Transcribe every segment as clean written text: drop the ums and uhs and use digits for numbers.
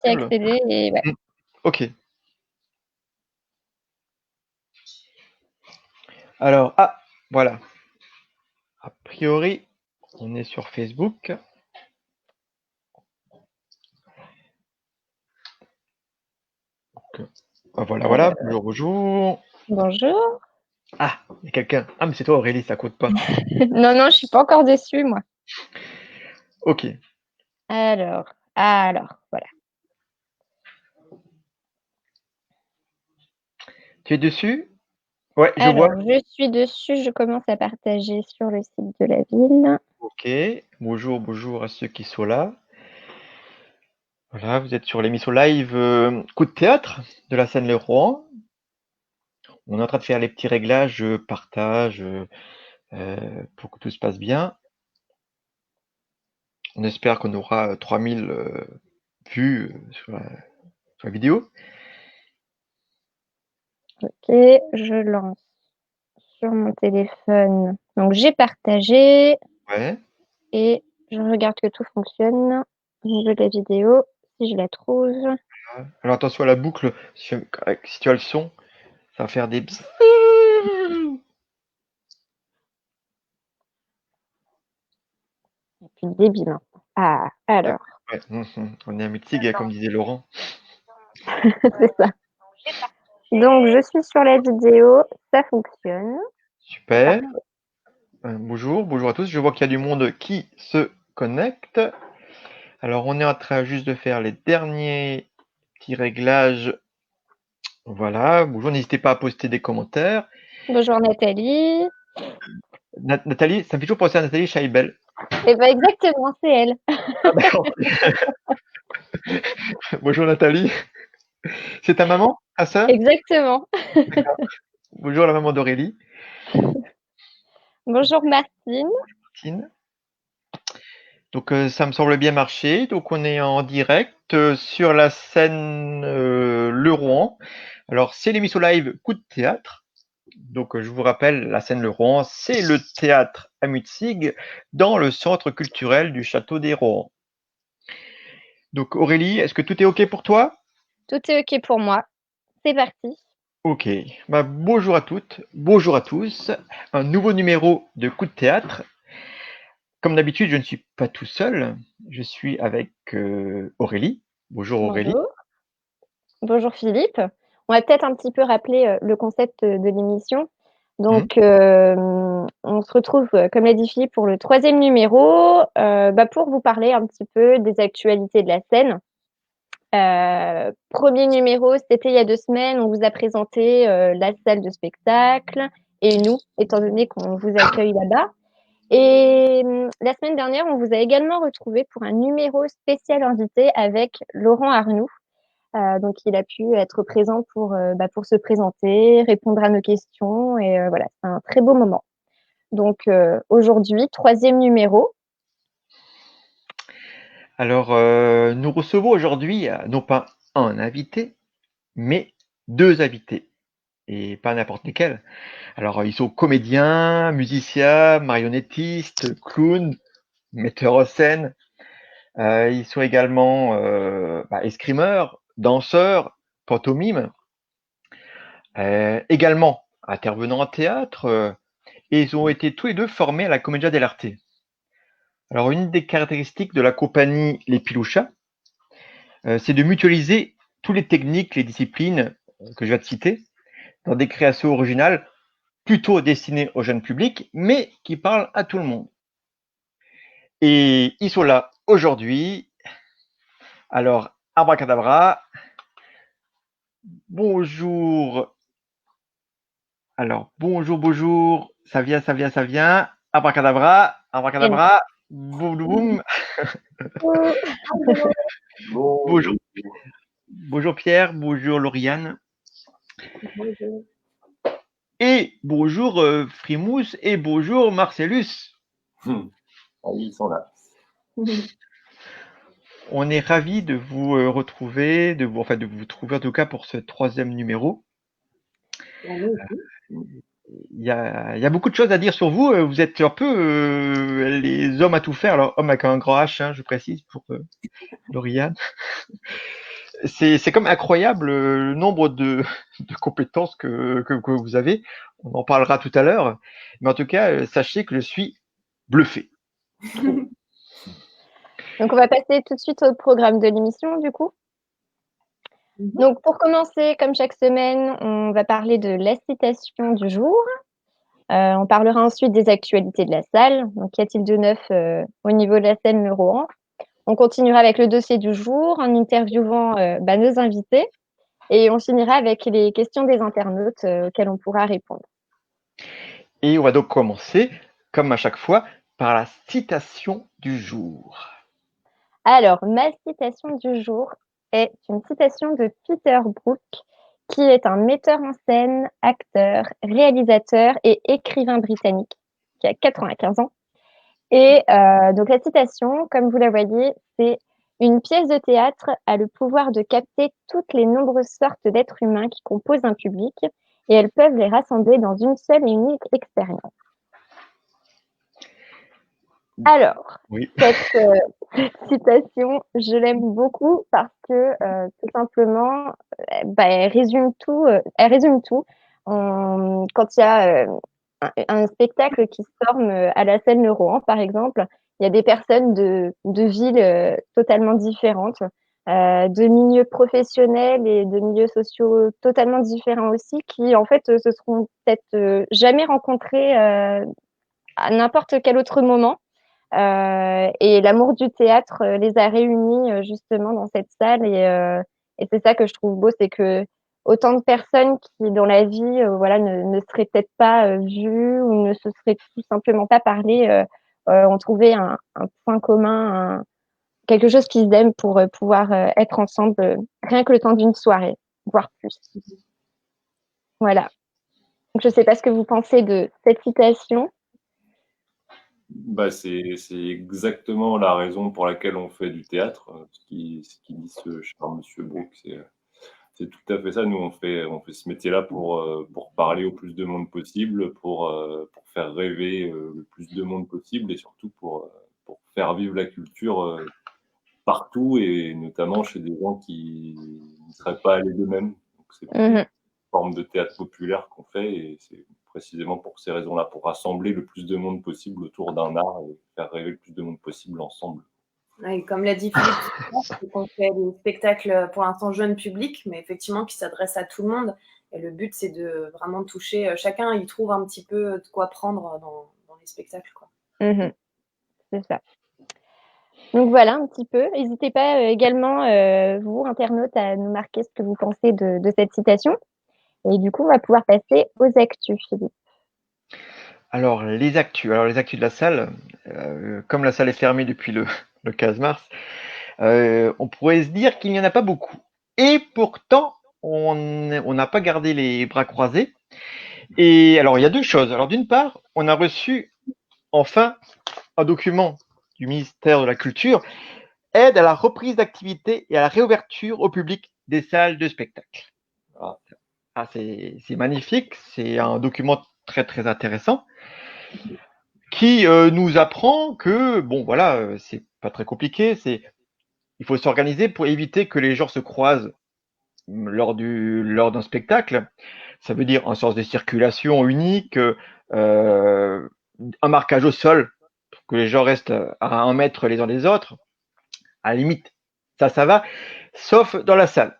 J'ai accédé et ouais. Ok. Alors, voilà. A priori, on est sur Facebook. Donc, voilà. Bonjour, bonjour. Bonjour. Ah, il y a quelqu'un. Ah, mais c'est toi, Aurélie, ça compte pas. Non, non, je suis pas encore dessus, moi. Ok. Alors, voilà. Tu es dessus? Ouais, je vois. Alors, je suis dessus, je commence à partager sur le site de la ville. Ok. Bonjour, bonjour à ceux qui sont là. Voilà, vous êtes sur l'émission live Coup de théâtre de la Seine-le-Rouen. On est en train de faire les petits réglages, partage, pour que tout se passe bien. On espère qu'on aura 3000 vues sur la vidéo. Ok, je lance sur mon téléphone. Donc, j'ai partagé Ouais. et je regarde que tout fonctionne. Je veux la vidéo, si je la trouve. Alors attention à la boucle, si tu as le son, ça va faire des bzzz. Et puis, débit maintenant. Ah, alors, Ouais, on est un mutig, comme disait Laurent. c'est ça. Donc, je suis sur la vidéo, ça fonctionne. Super. Bonjour, bonjour à tous. Je vois qu'il y a du monde qui se connecte. Alors on est en train juste de faire les derniers petits réglages. Voilà, bonjour, n'hésitez pas à poster des commentaires. Bonjour Nathalie. Nathalie, ça me fait toujours penser à Nathalie Chaibel. Et ben exactement, c'est elle. Ah d'accord. Bonjour Nathalie. C'est ta maman, ta sœur? Exactement. Bonjour la maman d'Aurélie. Bonjour Martine. Martine. Donc ça me semble bien marcher. Donc on est en direct sur la scène Le Rouen. Alors c'est l'émission live Coup de théâtre. Donc je vous rappelle, la scène Le Rouen, c'est le théâtre à Mutzig dans le centre culturel du château des Rouen. Donc Aurélie, est-ce que tout est OK pour toi? Tout est OK pour moi. C'est parti. OK. Bonjour à toutes, bonjour à tous. Un nouveau numéro de Coup de théâtre. Comme d'habitude, je ne suis pas tout seul. Je suis avec Aurélie. Bonjour Aurélie. Bonjour. Bonjour Philippe. On va peut-être un petit peu rappeler le concept de l'émission. Mhm. Donc, on se retrouve, comme l'a dit Philippe, pour le troisième numéro, pour vous parler un petit peu des actualités de la scène. Premier numéro, c'était il y a 2 semaines. On vous a présenté la salle de spectacle et nous, étant donné qu'on vous accueille là-bas. Et la semaine dernière, on vous a également retrouvé pour un numéro spécial invité avec Laurent Arnoux. Donc, il a pu être présent pour se présenter, répondre à nos questions. Et voilà, c'est un très beau moment. Donc, aujourd'hui, troisième numéro. Alors, nous recevons aujourd'hui non pas un invité, mais deux invités. Et pas n'importe lesquels. Alors, ils sont comédiens, musiciens, marionnettistes, clowns, metteurs en scène. Ils sont également escrimeurs, danseurs, pantomimes, également intervenants en théâtre. Et ils ont été tous les deux formés à la Commedia dell'arte. Alors, une des caractéristiques de la compagnie Les Pilouchas, c'est de mutualiser toutes les techniques, les disciplines que je viens de citer, dans des créations originales plutôt destinées au jeune public, mais qui parlent à tout le monde. Et ils sont là aujourd'hui. Alors, abracadabra. Bonjour. Alors, bonjour, bonjour. Ça vient, ça vient, ça vient. Abracadabra, Et abracadabra. Boum, boum. Bonjour. Bonjour Pierre, bonjour Lauriane. Et bonjour Frimousse et bonjour Marcellus. Ils sont là. On est ravis de vous retrouver, de vous trouver en tout cas pour ce troisième numéro. Il y a beaucoup de choses à dire sur vous. Vous êtes un peu les hommes à tout faire. Alors, homme avec un grand H, hein, je précise, pour Lauriane. c'est comme incroyable le nombre de compétences que vous avez. On en parlera tout à l'heure. Mais en tout cas, sachez que je suis bluffé. Donc, on va passer tout de suite au programme de l'émission, du coup. Donc, pour commencer, comme chaque semaine, on va parler de la citation du jour. On parlera ensuite des actualités de la salle. Donc, qu'y a-t-il de neuf au niveau de la scène Neuroan? On continuera avec le dossier du jour en interviewant nos invités. Et on finira avec les questions des internautes auxquelles on pourra répondre. Et on va donc commencer, comme à chaque fois, par la citation du jour. Alors, ma citation du jour est une citation de Peter Brook, qui est un metteur en scène, acteur, réalisateur et écrivain britannique, qui a 95 ans. Et donc la citation, comme vous la voyez, c'est: une pièce de théâtre a le pouvoir de capter toutes les nombreuses sortes d'êtres humains qui composent un public, et elles peuvent les rassembler dans une seule et unique expérience. Alors, Oui. cette citation, je l'aime beaucoup parce que tout simplement, elle résume tout. Quand il y a un spectacle qui se forme à la scène Le Rohan, par exemple, il y a des personnes de villes totalement différentes, de milieux professionnels et de milieux sociaux totalement différents aussi, qui en fait se seront peut-être jamais rencontrés à n'importe quel autre moment. Et l'amour du théâtre les a réunis justement dans cette salle. Et c'est ça que je trouve beau, c'est que autant de personnes qui, dans la vie, ne seraient peut-être pas vues ou ne se seraient tout simplement pas parlé, ont trouvé un point commun, quelque chose qu'ils aiment pour pouvoir être ensemble, rien que le temps d'une soirée, voire plus. Voilà. Donc, je ne sais pas ce que vous pensez de cette citation. Bah, c'est exactement la raison pour laquelle on fait du théâtre. Ce qui dit ce cher monsieur Brooke, c'est tout à fait ça. Nous, on fait ce métier-là pour parler au plus de monde possible, pour faire rêver le plus de monde possible et surtout pour faire vivre la culture partout et notamment chez des gens qui ne seraient pas allés d'eux-mêmes. Donc, c'est une forme de théâtre populaire qu'on fait et c'est précisément pour ces raisons-là, pour rassembler le plus de monde possible autour d'un art et faire rêver le plus de monde possible ensemble. Et comme l'a dit Philippe, on fait des spectacles pour l'instant jeune public, mais effectivement qui s'adressent à tout le monde. Et le but, c'est de vraiment toucher chacun. Il trouve un petit peu de quoi prendre dans les spectacles, quoi. C'est ça. Donc voilà un petit peu. N'hésitez pas également, vous, internautes, à nous marquer ce que vous pensez de cette citation. Et du coup, on va pouvoir passer aux actus, Philippe. Alors, les actus. Alors, les actus de la salle, comme la salle est fermée depuis le 15 mars, on pourrait se dire qu'il n'y en a pas beaucoup. Et pourtant, on n'a pas gardé les bras croisés. Et alors, il y a deux choses. Alors, d'une part, on a reçu enfin un document du ministère de la Culture, aide à la reprise d'activité et à la réouverture au public des salles de spectacle. C'est magnifique, c'est un document très très intéressant qui nous apprend que bon voilà, c'est pas très compliqué, il faut s'organiser pour éviter que les gens se croisent lors d'un spectacle. Ça veut dire un sens de circulation unique, un marquage au sol pour que les gens restent à 1 mètre les uns des autres. À la limite, ça va, sauf dans la salle.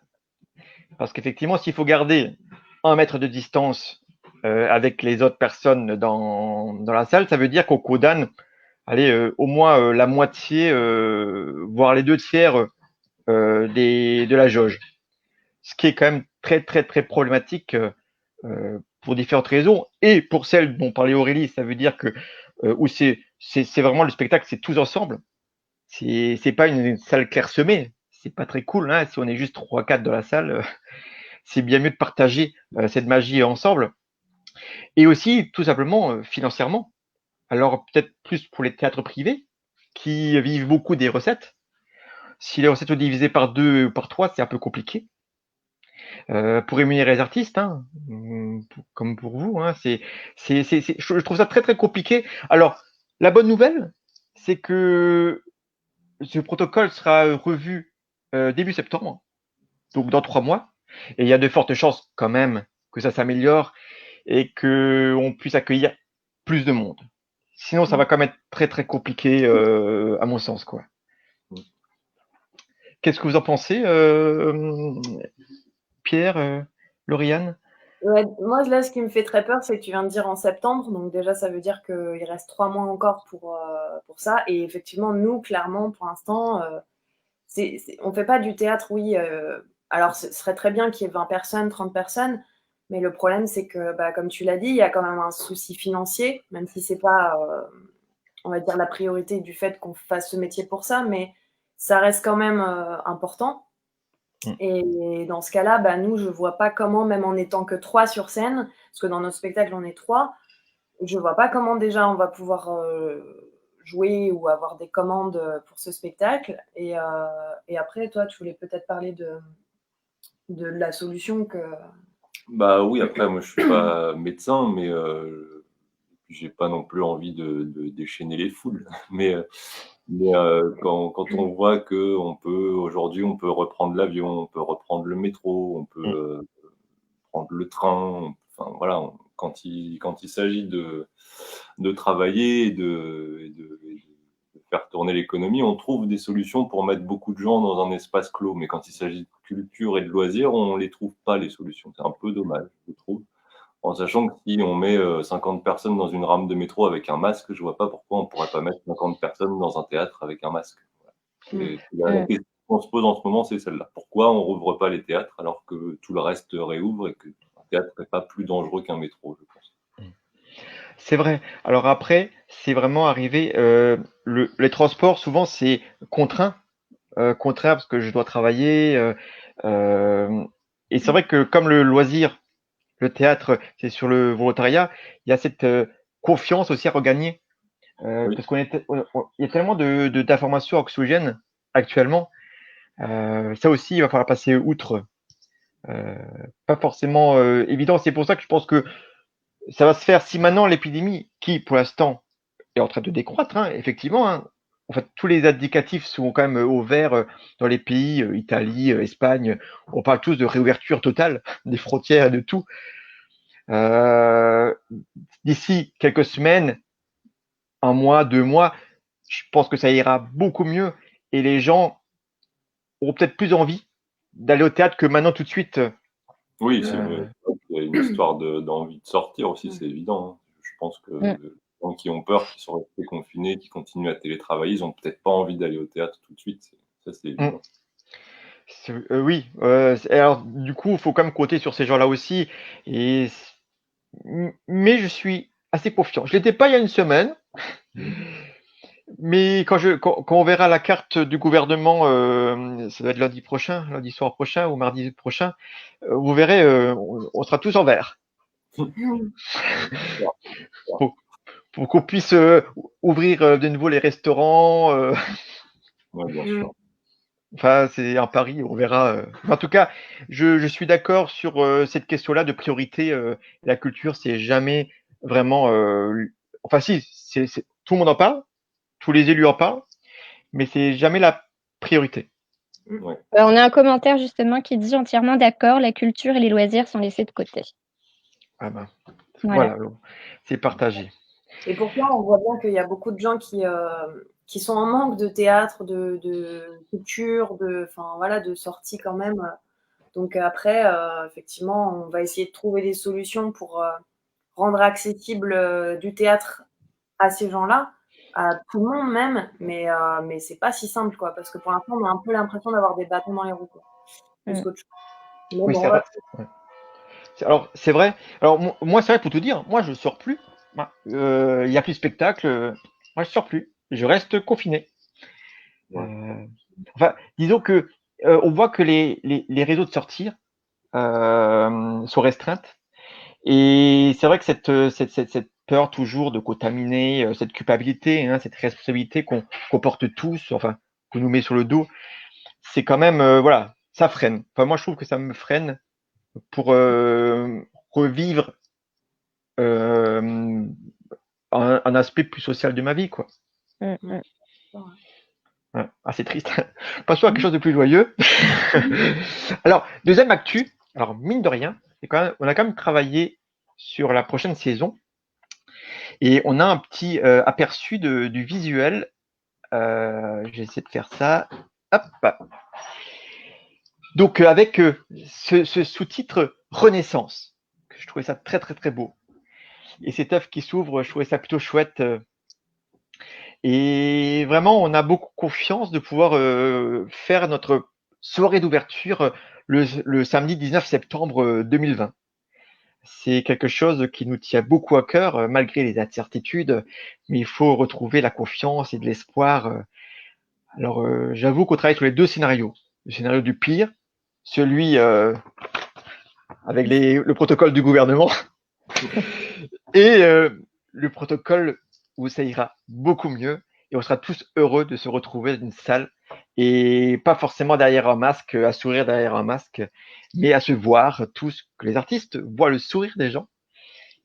Parce qu'effectivement, s'il faut garder 1 mètre de distance avec les autres personnes dans la salle, ça veut dire qu'on condamne au moins la moitié, voire les 2/3 de la jauge. Ce qui est quand même très très très problématique pour différentes raisons. Et pour celle dont parlait Aurélie, ça veut dire que où c'est vraiment le spectacle, c'est tous ensemble. C'est pas une salle clairsemée. C'est pas très cool. Hein, si on est juste 3-4 dans la salle, c'est bien mieux de partager cette magie ensemble. Et aussi, tout simplement, financièrement. Alors, peut-être plus pour les théâtres privés qui vivent beaucoup des recettes. Si les recettes sont divisées par 2 ou par 3, c'est un peu compliqué. Pour rémunérer les artistes, hein, comme pour vous, hein, je trouve ça très très compliqué. Alors, la bonne nouvelle, c'est que ce protocole sera revu début septembre. donc dans 3 mois. Et il y a de fortes chances quand même que ça s'améliore et qu'on puisse accueillir plus de monde. Sinon, ça va quand même être très très compliqué à mon sens, quoi. Qu'est-ce que vous en pensez, Pierre, Lauriane? Ouais, moi, là, ce qui me fait très peur, c'est que tu viens de dire en septembre. Donc, déjà, ça veut dire qu'il reste 3 mois encore pour ça. Et effectivement, nous, clairement, pour l'instant, on ne fait pas du théâtre, oui. Alors, ce serait très bien qu'il y ait 20 personnes, 30 personnes. Mais le problème, c'est que, comme tu l'as dit, il y a quand même un souci financier, même si ce n'est pas, on va dire, la priorité du fait qu'on fasse ce métier pour ça. Mais ça reste quand même important. Et dans ce cas-là, nous, je ne vois pas comment, même en étant que 3 sur scène, parce que dans nos spectacles, on est 3, je ne vois pas comment déjà on va pouvoir jouer ou avoir des commandes pour ce spectacle. Et après, toi, tu voulais peut-être parler de la solution que... Bah oui, après, moi, je suis pas médecin, mais j'ai pas non plus envie de déchaîner les foules. Mais quand on voit que aujourd'hui, on peut reprendre l'avion, on peut reprendre le métro, on peut prendre le train, enfin voilà, quand il s'agit de travailler et de faire tourner l'économie, on trouve des solutions pour mettre beaucoup de gens dans un espace clos. Mais quand il s'agit de culture et de loisirs, on les trouve pas, les solutions. C'est un peu dommage, je trouve. En sachant que si on met 50 personnes dans une rame de métro avec un masque, je vois pas pourquoi on pourrait pas mettre 50 personnes dans un théâtre avec un masque. Voilà. La question qu'on se pose en ce moment, c'est celle-là. Pourquoi on rouvre pas les théâtres alors que tout le reste réouvre et que un théâtre n'est pas plus dangereux qu'un métro, je pense. C'est vrai. Alors après, c'est vraiment arrivé. Les transports, souvent, c'est contraint, contraint parce que je dois travailler. Et c'est vrai que comme le loisir, le théâtre, c'est sur le volontariat, il y a cette confiance aussi à regagner. Oui. Parce il y a tellement d'informations anxiogènes actuellement. Ça aussi, il va falloir passer outre. Pas forcément évident. C'est pour ça que je pense que ça va se faire si maintenant l'épidémie, qui pour l'instant est en train de décroître, hein, effectivement, hein, en fait, tous les indicatifs sont quand même au vert dans les pays, Italie, Espagne, on parle tous de réouverture totale des frontières et de tout. D'ici quelques semaines, 1 mois, 2 mois, je pense que ça ira beaucoup mieux et les gens auront peut-être plus envie d'aller au théâtre que maintenant tout de suite. Oui, c'est vrai qu'il y a une histoire d'envie de sortir aussi, c'est évident, hein. Je pense que les gens qui ont peur, qui sont restés confinés, qui continuent à télétravailler, ils ont peut-être pas envie d'aller au théâtre tout de suite. Ça, c'est évident. Oui, alors du coup, il faut quand même compter sur ces gens-là aussi. Mais je suis assez confiant. Je l'étais pas il y a une semaine, mais quand on verra la carte du gouvernement, ça doit être lundi prochain, lundi soir prochain ou mardi prochain, vous verrez, on sera tous en vert pour, pour qu'on puisse ouvrir de nouveau les restaurants. Ouais, bien sûr. Enfin, c'est un pari, on verra. En tout cas, je suis d'accord sur cette question-là de priorité. La culture, c'est jamais vraiment. Enfin, si, tout le monde en parle, tous les élus en parlent, mais c'est jamais la priorité. Ouais. On a un commentaire justement qui dit entièrement d'accord, la culture et les loisirs sont laissés de côté. Ah ben, Voilà. voilà, c'est partagé. Et pourtant, on voit bien qu'il y a beaucoup de gens qui sont en manque de théâtre, de culture, de sorties quand même. Donc après, effectivement, on va essayer de trouver des solutions pour rendre accessible du théâtre à ces gens-là, à tout le monde même, mais c'est pas si simple, quoi, parce que pour l'instant, on a un peu l'impression d'avoir des bâtons dans les roues, quoi, plus qu'autre chose. Mais Oui, bon, c'est vrai. Ouais. Alors, c'est vrai. Alors, moi, c'est vrai pour tout dire, moi, je sors plus. Il n'y a plus de spectacle. Moi, je sors plus. Je reste confiné. Ouais. Enfin, disons que on voit que les réseaux de sortir sont restreintes. Et c'est vrai que cette peur toujours de contaminer, cette culpabilité, hein, cette responsabilité qu'on porte tous, enfin, qu'on nous met sur le dos, c'est quand même, voilà, ça freine. Enfin, moi, je trouve que ça me freine pour revivre un aspect plus social de ma vie, quoi. Ouais. Ah, c'est triste. Passons à quelque chose de plus joyeux. Alors, deuxième actu. Alors, mine de rien, on a quand même travaillé sur la prochaine saison et on a un petit aperçu du visuel. J'ai essayé de faire ça. Hop. Donc, avec ce sous-titre Renaissance, je trouvais ça très, très, très beau. Et cette œuvre qui s'ouvre, je trouvais ça plutôt chouette. Et vraiment, on a beaucoup confiance de pouvoir faire notre soirée d'ouverture le samedi 19 septembre 2020. C'est quelque chose qui nous tient beaucoup à cœur, malgré les incertitudes, mais il faut retrouver la confiance et de l'espoir. Alors, j'avoue qu'on travaille sur les deux scénarios. Le scénario du pire, celui avec le protocole du gouvernement, et le protocole où ça ira beaucoup mieux et on sera tous heureux de se retrouver dans une salle et pas forcément derrière un masque, à sourire derrière un masque, mais à se voir tous, que les artistes voient le sourire des gens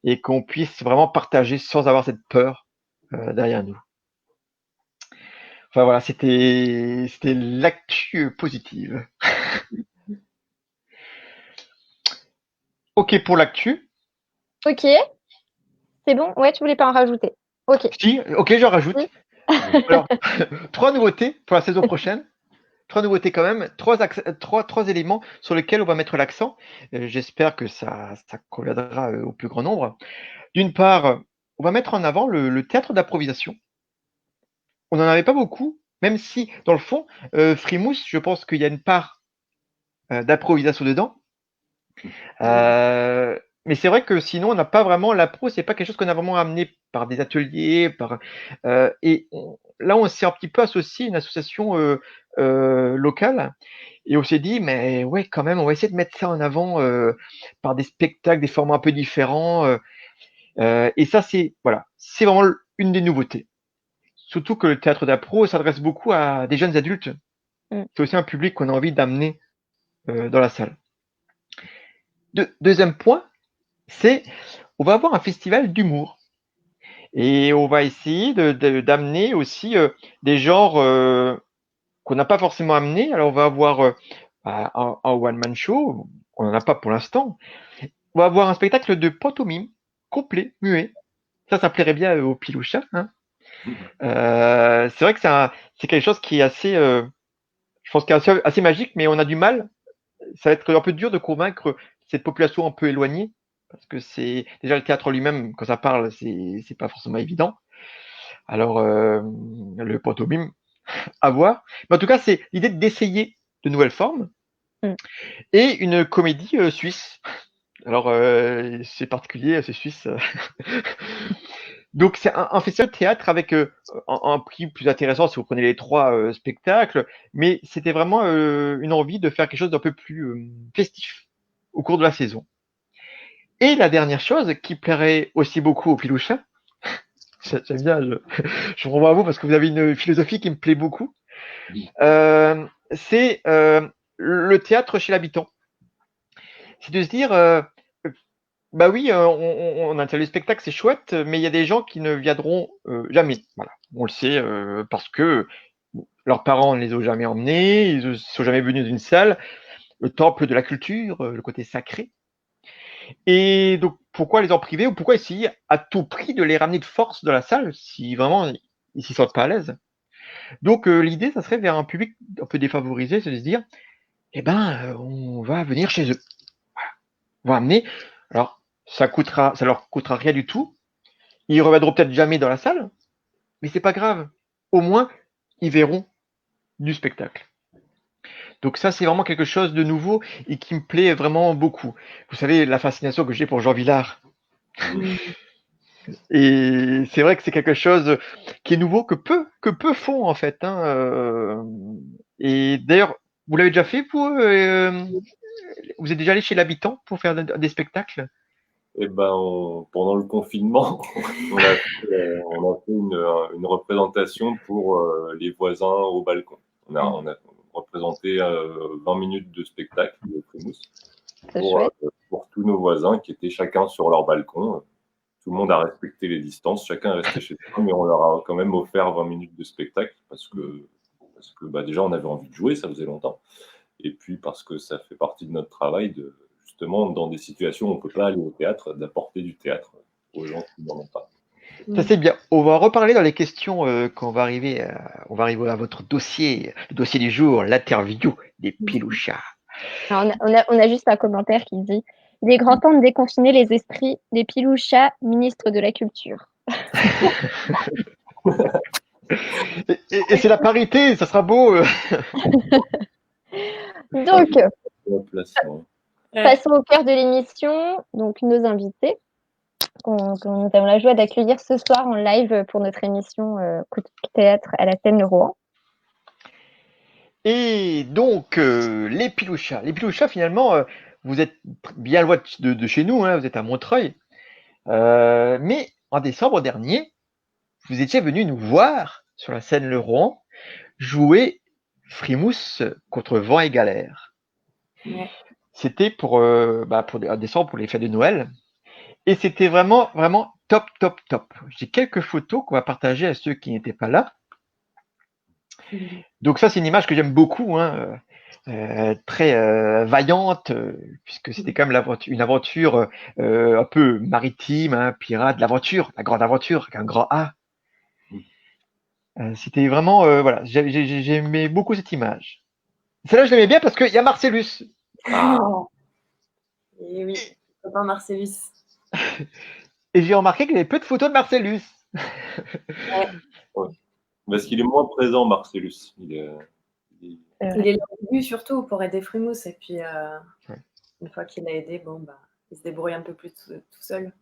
et qu'on puisse vraiment partager sans avoir cette peur derrière nous. Enfin voilà, c'était l'actu positive. Ok pour l'actu. Ok, c'est bon? Ouais, tu voulais pas en rajouter. Ok. Si, ok, j'en rajoute. Oui. Alors, 3 nouveautés pour la saison prochaine. 3 nouveautés quand même, trois éléments sur lesquels on va mettre l'accent. J'espère que ça conviendra au plus grand nombre. D'une part, on va mettre en avant le théâtre d'improvisation. On n'en avait pas beaucoup, même si, dans le fond, Frimousse, je pense qu'il y a une part d'improvisation dedans. Mais c'est vrai que sinon, on n'a pas vraiment l'impro, c'est pas quelque chose qu'on a vraiment amené par des ateliers, là, on s'est un petit peu associé à une association locale et on s'est dit, mais ouais, quand même, on va essayer de mettre ça en avant par des spectacles, des formats un peu différents. Et ça, c'est voilà, c'est vraiment une des nouveautés. Surtout que le théâtre d'impro s'adresse beaucoup à des jeunes adultes. C'est aussi un public qu'on a envie d'amener dans la salle. Deuxième point, c'est on va avoir un festival d'humour. Et on va essayer d'amener aussi des genres qu'on n'a pas forcément amenés. Alors on va avoir un one-man show, on n'en a pas pour l'instant. On va avoir un spectacle de pantomime complet, muet. Ça plairait bien au Piloucha. Hein. C'est vrai que c'est quelque chose qui est assez, je pense, qui est assez magique, mais on a du mal. Ça va être un peu dur de convaincre cette population un peu éloignée, parce que c'est déjà le théâtre lui-même, quand ça parle, c'est pas forcément évident. Alors, le pantomime, à voir. Mais en tout cas, c'est l'idée d'essayer de nouvelles formes et une comédie suisse. Alors, c'est particulier, c'est suisse. Donc, c'est un festival de théâtre avec un prix plus intéressant si vous prenez les 3 spectacles, mais c'était vraiment une envie de faire quelque chose d'un peu plus festif au cours de la saison. Et la dernière chose qui plairait aussi beaucoup aux Pilouchins, j'aime bien, je renvoie à vous parce que vous avez une philosophie qui me plaît beaucoup, c'est le théâtre chez l'habitant. C'est de se dire, bah oui, on intègre le spectacle, c'est chouette, mais il y a des gens qui ne viendront jamais. Voilà, on le sait parce que leurs parents ne les ont jamais emmenés, ils ne sont jamais venus d'une salle, le temple de la culture, le côté sacré. Et donc, pourquoi les en priver ou pourquoi essayer à tout prix de les ramener de force dans la salle si vraiment ils s'y sentent pas à l'aise? Donc, l'idée, ça serait vers un public un peu défavorisé, c'est de se dire, eh ben, on va venir chez eux. Voilà. On va amener. Alors, ça leur coûtera rien du tout. Ils reviendront peut-être jamais dans la salle, mais c'est pas grave. Au moins, ils verront du spectacle. Donc ça, c'est vraiment quelque chose de nouveau et qui me plaît vraiment beaucoup. Vous savez, la fascination que j'ai pour Jean Vilar. Et c'est vrai que c'est quelque chose qui est nouveau, que peu font en fait. Hein. Et d'ailleurs, vous l'avez déjà fait, vous êtes déjà allé chez l'habitant pour faire des spectacles? Eh ben, pendant le confinement, on a fait une représentation pour les voisins au balcon. On a représenté 20 minutes de spectacle de Frimousse pour tous nos voisins qui étaient chacun sur leur balcon. Tout le monde a respecté les distances, chacun est resté chez soi, mais on leur a quand même offert 20 minutes de spectacle parce que parce que déjà, on avait envie de jouer, ça faisait longtemps. Et puis parce que ça fait partie de notre travail, justement, dans des situations où on ne peut pas aller au théâtre, d'apporter du théâtre aux gens qui n'en ont pas. Ça c'est bien. On va en reparler dans les questions quand on va arriver à votre dossier, le dossier du jour, l'interview des Pilouchas. Alors, on a juste un commentaire qui dit « Il est grand temps de déconfiner les esprits des Pilouchas, ministre de la Culture. » Et c'est la parité, ça sera beau. Donc, Placement. passons au cœur de l'émission, donc nos invités, qu'on nous avons la joie d'accueillir ce soir en live pour notre émission Coup de théâtre à la scène de Rouen. Et donc, les Pilouchas. Les Pilouchas, finalement, vous êtes bien loin de chez nous, hein, vous êtes à Montreuil. Mais en décembre dernier, vous étiez venu nous voir sur la scène Le Rouen jouer Frimousse contre Vent et Galère. Ouais. C'était pour en décembre, pour les fêtes de Noël. Et c'était vraiment, vraiment top, top, top. J'ai quelques photos qu'on va partager à ceux qui n'étaient pas là. Donc ça, c'est une image que j'aime beaucoup, hein, très vaillante, puisque c'était quand même une aventure un peu maritime, hein, pirate, l'aventure, la grande aventure, avec un grand A. C'était vraiment, voilà, j'aimais beaucoup cette image. Celle-là, je l'aimais bien parce qu'il y a Marcellus. Et oui, copain Marcellus. Et j'ai remarqué qu'il y avait peu de photos de Marcellus. Ouais. Parce qu'il est moins présent, Marcellus. Il est là au début surtout pour aider Frimousse. Et puis, une fois qu'il a aidé, il se débrouille un peu plus tout seul.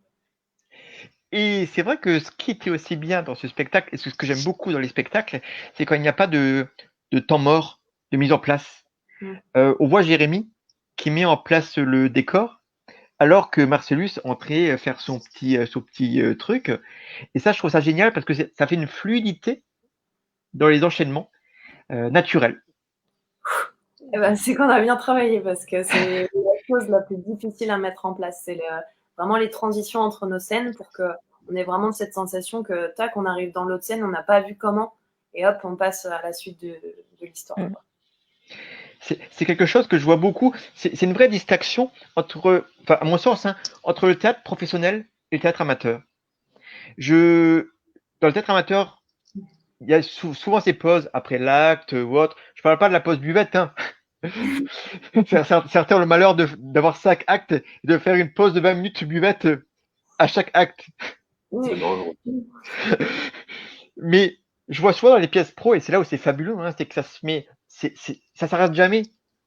Et c'est vrai que ce qui était aussi bien dans ce spectacle, et ce que j'aime beaucoup dans les spectacles, c'est quand il n'y a pas de temps mort, de mise en place. On voit Jérémy qui met en place le décor, alors que Marcellus entrait faire son petit truc. Et ça, je trouve ça génial parce que ça fait une fluidité dans les enchaînements naturels. C'est qu'on a bien travaillé parce que c'est la chose la plus difficile à mettre en place. C'est vraiment les transitions entre nos scènes pour qu'on ait vraiment cette sensation que tac, on arrive dans l'autre scène, on n'a pas vu comment, et hop, on passe à la suite de l'histoire. C'est quelque chose que je vois beaucoup. C'est une vraie distinction entre, enfin, à mon sens, hein, entre le théâtre professionnel et le théâtre amateur. Dans le théâtre amateur, il y a souvent ces pauses après l'acte ou autre. Je parle pas de la pause buvette, hein. Certains ont le malheur d'avoir 5 actes et de faire une pause de 20 minutes buvette à chaque acte. C'est dangereux. Mais je vois souvent dans les pièces pro, et c'est là où c'est fabuleux, hein, c'est que ça se met, ça s'arrête jamais.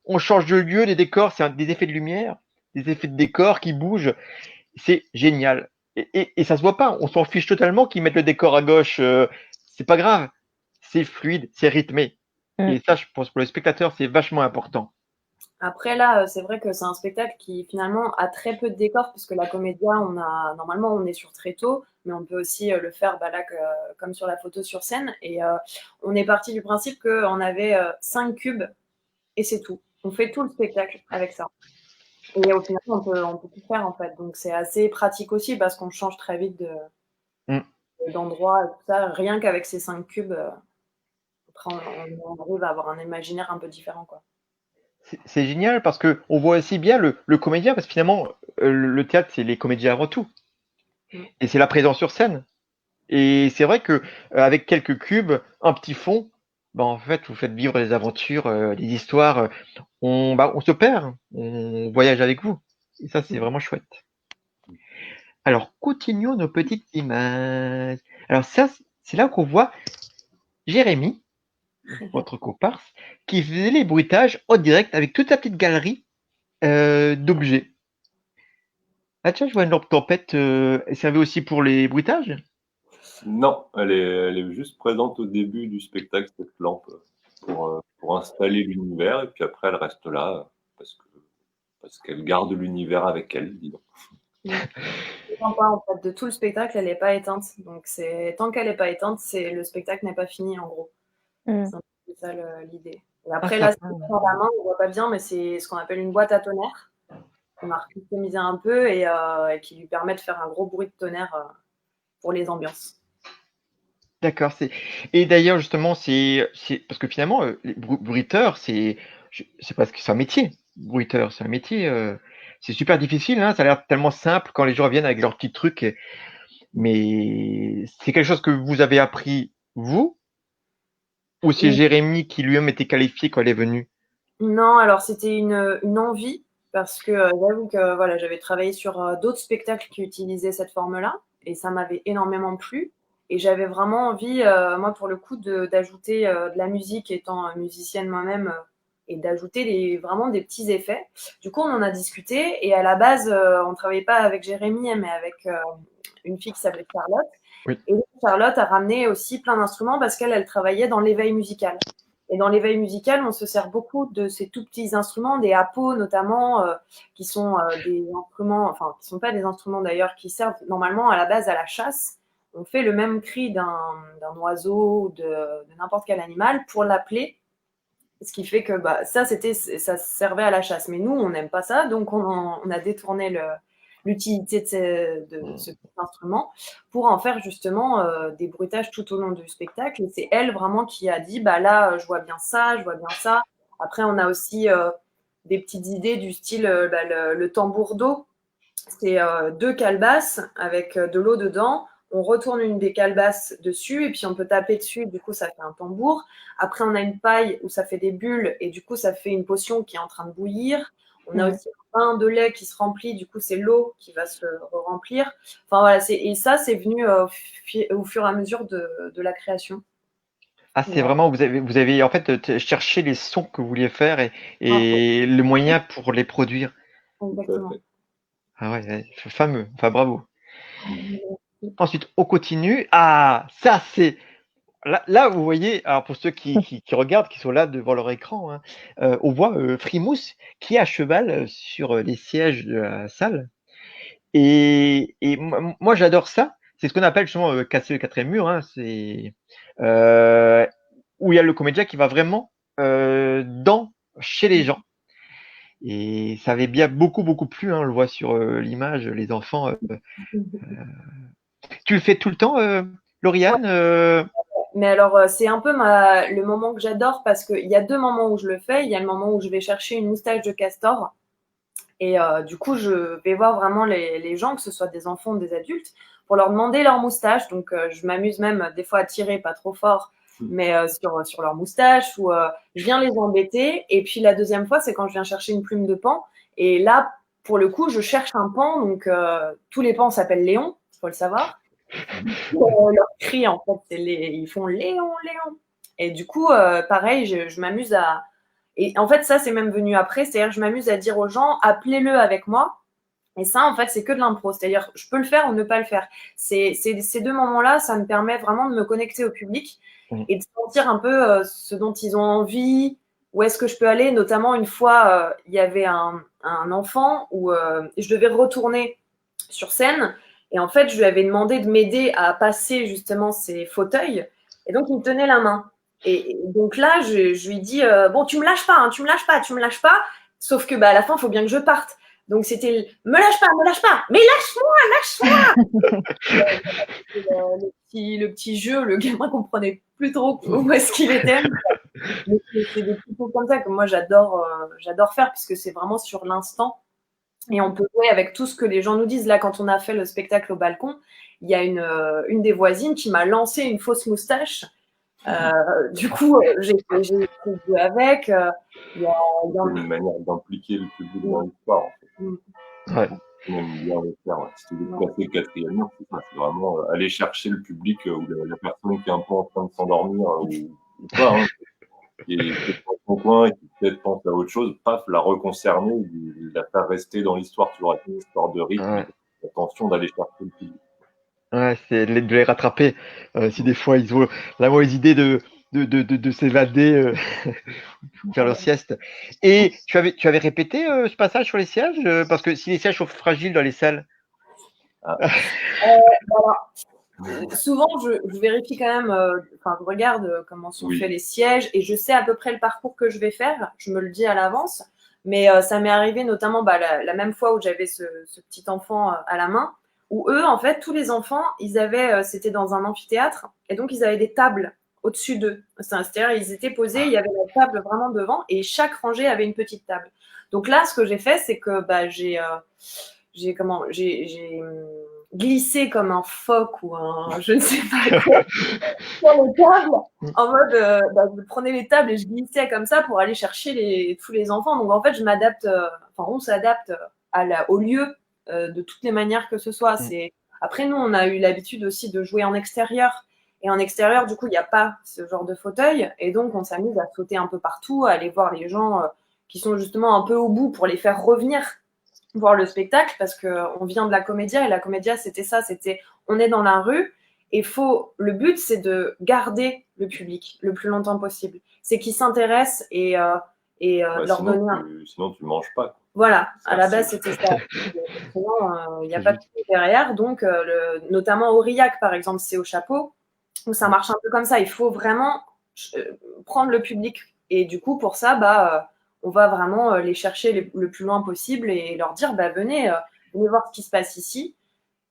On change de lieu, des décors, c'est des effets de lumière, des effets de décor qui bougent. C'est génial. Et ça se voit pas. On s'en fiche totalement qu'ils mettent le décor à gauche. C'est pas grave. C'est fluide, c'est rythmé. Et ça, je pense pour le spectateur, c'est vachement important. Après, là, c'est vrai que c'est un spectacle qui, finalement, a très peu de décors, puisque la comédia, normalement, on est sur tréteau, mais on peut aussi le faire là, comme sur la photo sur scène. Et on est parti du principe qu'on avait 5 cubes, et c'est tout. On fait tout le spectacle avec ça. Et au final, on peut tout faire, en fait. Donc, c'est assez pratique aussi, parce qu'on change très vite d'endroit et tout ça. Rien qu'avec ces 5 cubes, après, on arrive à avoir un imaginaire un peu différent, quoi. C'est génial parce que on voit aussi bien le comédien, parce que finalement, le théâtre, c'est les comédiens avant tout. Et c'est la présence sur scène. Et c'est vrai que avec quelques cubes, un petit fond, en fait, vous faites vivre des aventures, des histoires. On se perd, on voyage avec vous. Et ça, c'est vraiment chouette. Alors, continuons nos petites images. Alors ça, c'est là qu'on voit Jérémy, votre comparse, qui faisait les bruitages en direct avec toute sa petite galerie d'objets. Ah tiens, je vois une lampe tempête. Elle servait aussi pour les bruitages? Non, elle est juste présente au début du spectacle, cette lampe, pour installer l'univers, et puis après, elle reste là, parce qu'elle garde l'univers avec elle, disons. En fait, de tout le spectacle, elle n'est pas éteinte. Donc, tant qu'elle n'est pas éteinte, le spectacle n'est pas fini, en gros. C'est un peu ça l'idée. Et après, là, dans la main, on ne voit pas bien, mais c'est ce qu'on appelle une boîte à tonnerre. On a customisé un peu et qui lui permet de faire un gros bruit de tonnerre pour les ambiances. D'accord. Et d'ailleurs, justement, c'est parce que finalement, les bruiteurs, c'est presque c'est un métier. Bruiteur, c'est un métier. C'est super difficile, hein. Ça a l'air tellement simple quand les gens viennent avec leurs petits trucs, mais c'est quelque chose que vous avez appris vous, ou c'est Jérémy qui lui-même était qualifié quand il est venu? Non, alors c'était une envie, parce que j'avoue que voilà, j'avais travaillé sur d'autres spectacles qui utilisaient cette forme-là, et ça m'avait énormément plu. Et j'avais vraiment envie, moi pour le coup, d'ajouter de la musique, étant musicienne moi-même, et d'ajouter vraiment des petits effets. Du coup, on en a discuté, et à la base, on travaillait pas avec Jérémy, mais avec une fille qui s'appelait Charlotte. Oui. Et Charlotte a ramené aussi plein d'instruments parce qu'elle travaillait dans l'éveil musical. Et dans l'éveil musical, on se sert beaucoup de ces tout petits instruments, des hapos notamment, qui sont des instruments, enfin, qui ne sont pas des instruments d'ailleurs, qui servent normalement à la base à la chasse. On fait le même cri d'un oiseau ou de n'importe quel animal pour l'appeler. Ce qui fait que ça servait à la chasse. Mais nous, on n'aime pas ça, donc on a détourné l'utilité de ce petit instrument pour en faire justement des bruitages tout au long du spectacle. Et c'est elle vraiment qui a dit, là, je vois bien ça, je vois bien ça. Après, on a aussi des petites idées du style le tambour d'eau. C'est 2 calebasses avec de l'eau dedans. On retourne une des calebasses dessus et puis on peut taper dessus. Du coup, ça fait un tambour. Après, on a une paille où ça fait des bulles et du coup, ça fait une potion qui est en train de bouillir. On a aussi un bain de lait qui se remplit. Du coup, c'est l'eau qui va se remplir. Enfin, voilà. Et ça, c'est venu au fur et à mesure de la création. Ah, c'est vraiment, vous avez en fait cherché les sons que vous vouliez faire et le moyen pour les produire. Exactement. Ah ouais, fameux. Enfin, bravo. Ensuite, on continue. Ah, ça, c'est. Là, vous voyez, alors pour ceux qui regardent, qui sont là devant leur écran, hein, on voit Frimousse qui est à cheval sur les sièges de la salle. Et moi, j'adore ça. C'est ce qu'on appelle justement casser le quatrième mur. Hein. C'est où il y a le comédien qui va vraiment chez les gens. Et ça avait bien beaucoup plu. Hein, on le voit sur l'image, les enfants. Tu le fais tout le temps, Lauriane? Mais alors, c'est un peu le moment que j'adore parce qu'il y a 2 moments où je le fais. Il y a le moment où je vais chercher une moustache de castor. Et du coup, je vais voir vraiment les gens, que ce soit des enfants ou des adultes, pour leur demander leur moustache. Donc, je m'amuse même des fois à tirer, pas trop fort, mais sur leur moustache, ou je viens les embêter. Et puis, la deuxième fois, c'est quand je viens chercher une plume de paon. Et là, pour le coup, je cherche un paon. Donc, tous les paons s'appellent Léon, il faut le savoir. Leur cri, en fait, ils font Léon, Léon. Et du coup, pareil, je m'amuse à. Et en fait, ça, c'est même venu après. C'est-à-dire, je m'amuse à dire aux gens, appelez-le avec moi. Et ça, en fait, c'est que de l'impro. C'est-à-dire, je peux le faire ou ne pas le faire. Ces 2 moments-là, ça me permet vraiment de me connecter au public et de sentir un peu ce dont ils ont envie, où est-ce que je peux aller. Notamment, une fois, il y avait un enfant où je devais retourner sur scène. Et en fait, je lui avais demandé de m'aider à passer justement ses fauteuils. Et donc, il me tenait la main. Et donc là, je lui dis bon, tu me lâches pas, hein, tu me lâches pas, tu me lâches pas. Sauf que à la fin, il faut bien que je parte. Donc c'était me lâche pas, mais lâche-moi. Le petit jeu, le gamin comprenait plus trop où est-ce qu'il était. Mais c'est des petits trucs comme ça que moi j'adore faire, puisque c'est vraiment sur l'instant. Et on peut jouer avec tout ce que les gens nous disent. Là, quand on a fait le spectacle au balcon, il y a une des voisines qui m'a lancé une fausse moustache. Du coup, j'ai joué avec. Il y a une manière d'impliquer le public dans l'histoire. En fait. Ouais. Même bien le faire. Si tu veux casser le quatrième mur, c'est ça. C'est vraiment aller chercher le public ou la personne qui est un peu en train de s'endormir ou pas, hein, qui est dans son coin et qui peut-être pense à autre chose, paf, la reconcerner, la faire rester dans l'histoire. Tu auras une histoire de rythme, attention d'aller chercher le public. Ouais, c'est de les rattraper. Si des fois ils ont la mauvaise idée de s'évader, faire leur sieste. Et tu avais répété ce passage sur les sièges parce que si les sièges sont fragiles dans les salles. Souvent, je vérifie quand même, je regarde comment sont faits les sièges et je sais à peu près le parcours que je vais faire. Je me le dis à l'avance. Mais ça m'est arrivé notamment la même fois où j'avais ce petit enfant à la main, où eux, en fait, tous les enfants, ils avaient, c'était dans un amphithéâtre, et donc ils avaient des tables au-dessus d'eux. C'est-à-dire, ils étaient posés, il y avait la table vraiment devant, et chaque rangée avait une petite table. Donc là, ce que j'ai fait, c'est que j'ai glissé comme un phoque ou un je ne sais pas quoi sur les tables en mode je prenais les tables et je glissais comme ça pour aller chercher tous les enfants. Donc en fait, je m'adapte, on s'adapte au lieu de toutes les manières que ce soit. Après, nous, on a eu l'habitude aussi de jouer en extérieur. Et en extérieur, du coup, il n'y a pas ce genre de fauteuil. Et donc, on s'amuse à sauter un peu partout, à aller voir les gens qui sont justement un peu au bout pour les faire revenir voir le spectacle, parce qu'on vient de la Comédia, et la Comédia, c'était ça, on est dans la rue, et le but, c'est de garder le public le plus longtemps possible. C'est qu'ils s'intéressent et leur donner sinon, tu manges pas. Voilà, à la base, c'était ça. Sinon, il n'y a pas de truc derrière. Donc, notamment Aurillac, par exemple, c'est au chapeau, où ça marche un peu comme ça. Il faut vraiment prendre le public. Et du coup, pour ça, on va vraiment les chercher le plus loin possible et leur dire venez voir ce qui se passe ici.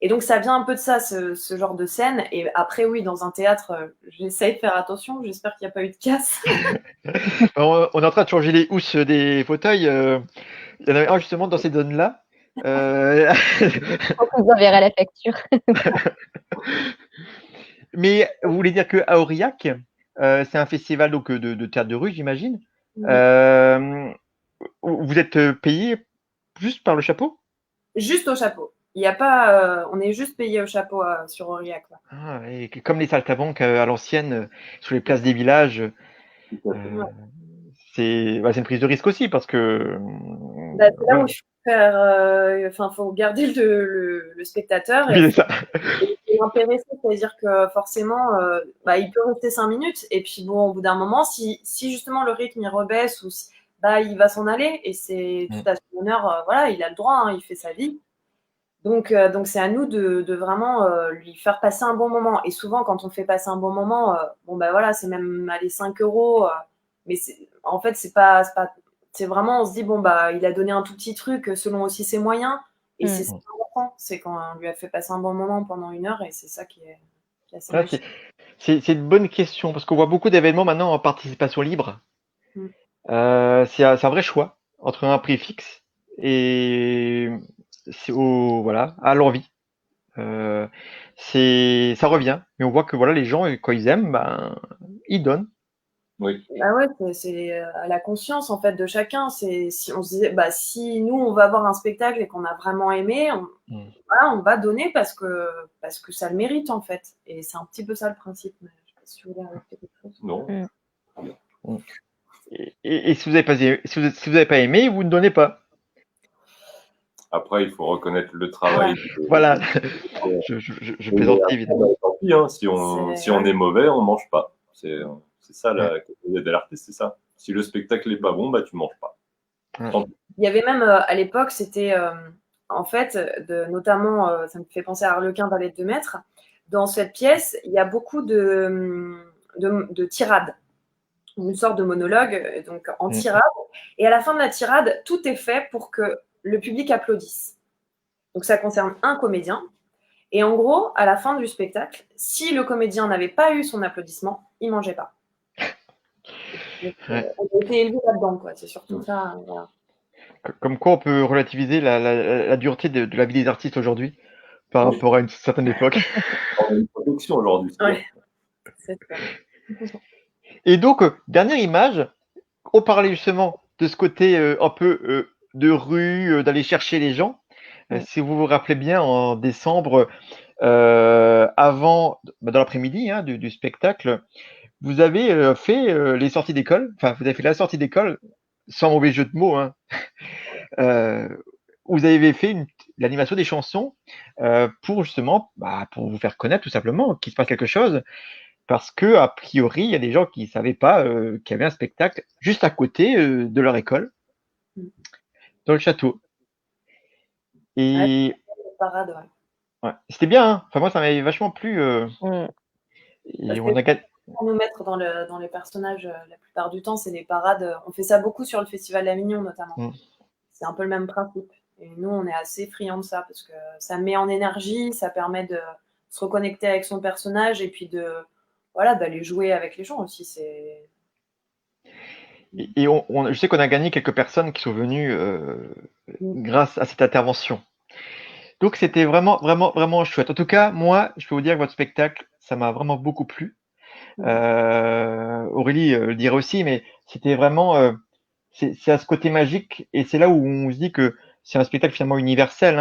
Et donc, ça vient un peu de ça, ce genre de scène. Et après, oui, dans un théâtre, j'essaye de faire attention. J'espère qu'il n'y a pas eu de casse. On est en train de changer les housses des fauteuils. Il y en avait un justement dans ces zones-là. On vous enverra la facture. Mais vous voulez dire qu'à Aurillac, c'est un festival donc, de théâtre de rue, j'imagine. Vous êtes payé juste par le chapeau? Juste au chapeau. Il y a pas, on est juste payé au chapeau sur Aurillac. Et comme les saltabanques à l'ancienne, sur les places des villages, c'est une prise de risque aussi parce que. C'est là où il faut garder le spectateur. Oui, c'est ça. Et l'intéressé, c'est-à-dire que forcément, il peut rester 5 minutes, et puis bon, au bout d'un moment, si justement le rythme il rebaisse, ou il va s'en aller, et c'est tout à son honneur, voilà, il a le droit, il fait sa vie. Donc c'est à nous de vraiment lui faire passer un bon moment. Et souvent, quand on fait passer un bon moment, voilà, c'est même 5 €, mais en fait, c'est vraiment, on se dit, il a donné un tout petit truc selon aussi ses moyens. Et c'est ça important, c'est quand on lui a fait passer un bon moment pendant 1 heure, et c'est ça qui est assez magique. C'est une bonne question, parce qu'on voit beaucoup d'événements maintenant en participation libre. C'est un vrai choix entre un prix fixe et à l'envie. Ça revient, mais on voit que les gens, quand ils aiment, ils donnent. Oui. C'est à la conscience en fait de chacun. Si on se disait, si nous on va voir un spectacle et qu'on a vraiment aimé, on va donner parce que ça le mérite en fait. Et c'est un petit peu ça le principe. Mais je sais pas si vous voulez rajouter quelque chose. Non. Et si vous n'avez pas aimé, vous ne donnez pas. Après, il faut reconnaître le travail. Voilà. Je plaisante évidemment. Tant pis, si on est mauvais, on mange pas. C'est ça la qualité de l'artiste, c'est ça. Si le spectacle est pas bon, tu manges pas. Il y avait même à l'époque, c'était en fait, notamment, ça me fait penser à Harlequin Valet de Maître. Dans cette pièce, il y a beaucoup de tirades, une sorte de monologue, donc en tirade. Et à la fin de la tirade, tout est fait pour que le public applaudisse. Donc ça concerne un comédien. Et en gros, à la fin du spectacle, si le comédien n'avait pas eu son applaudissement, il mangeait pas. Donc, on était élevés là-dedans, quoi. C'est surtout ça. Voilà. Comme quoi, on peut relativiser la dureté de la vie des artistes aujourd'hui par rapport à une certaine époque. On a une production aujourd'hui. C'est ça. Et donc, dernière image, on parlait justement de ce côté un peu de rue, d'aller chercher les gens. Si vous vous rappelez bien, en décembre, dans l'après-midi du spectacle, vous avez fait les sorties d'école. Enfin, vous avez fait la sortie d'école, sans mauvais jeu de mots. Vous avez fait l'animation des chansons pour justement, pour vous faire connaître tout simplement qu'il se passe quelque chose. Parce que a priori, il y a des gens qui ne savaient pas qu'il y avait un spectacle juste à côté de leur école, dans le château. Et parade, c'était bien. Enfin, moi, ça m'avait vachement plu. Et on a pour nous mettre dans les personnages, la plupart du temps, c'est des parades. On fait ça beaucoup sur le Festival d'Avignon, notamment. C'est un peu le même principe. Et nous, on est assez friands de ça parce que ça met en énergie, ça permet de se reconnecter avec son personnage et puis d'aller jouer avec les gens aussi. Et je sais qu'on a gagné quelques personnes qui sont venues grâce à cette intervention. Donc c'était vraiment, vraiment, vraiment chouette. En tout cas, moi, je peux vous dire que votre spectacle, ça m'a vraiment beaucoup plu. Aurélie le dirait aussi, mais c'était vraiment, c'est à ce côté magique, et c'est là où on se dit que c'est un spectacle finalement universel.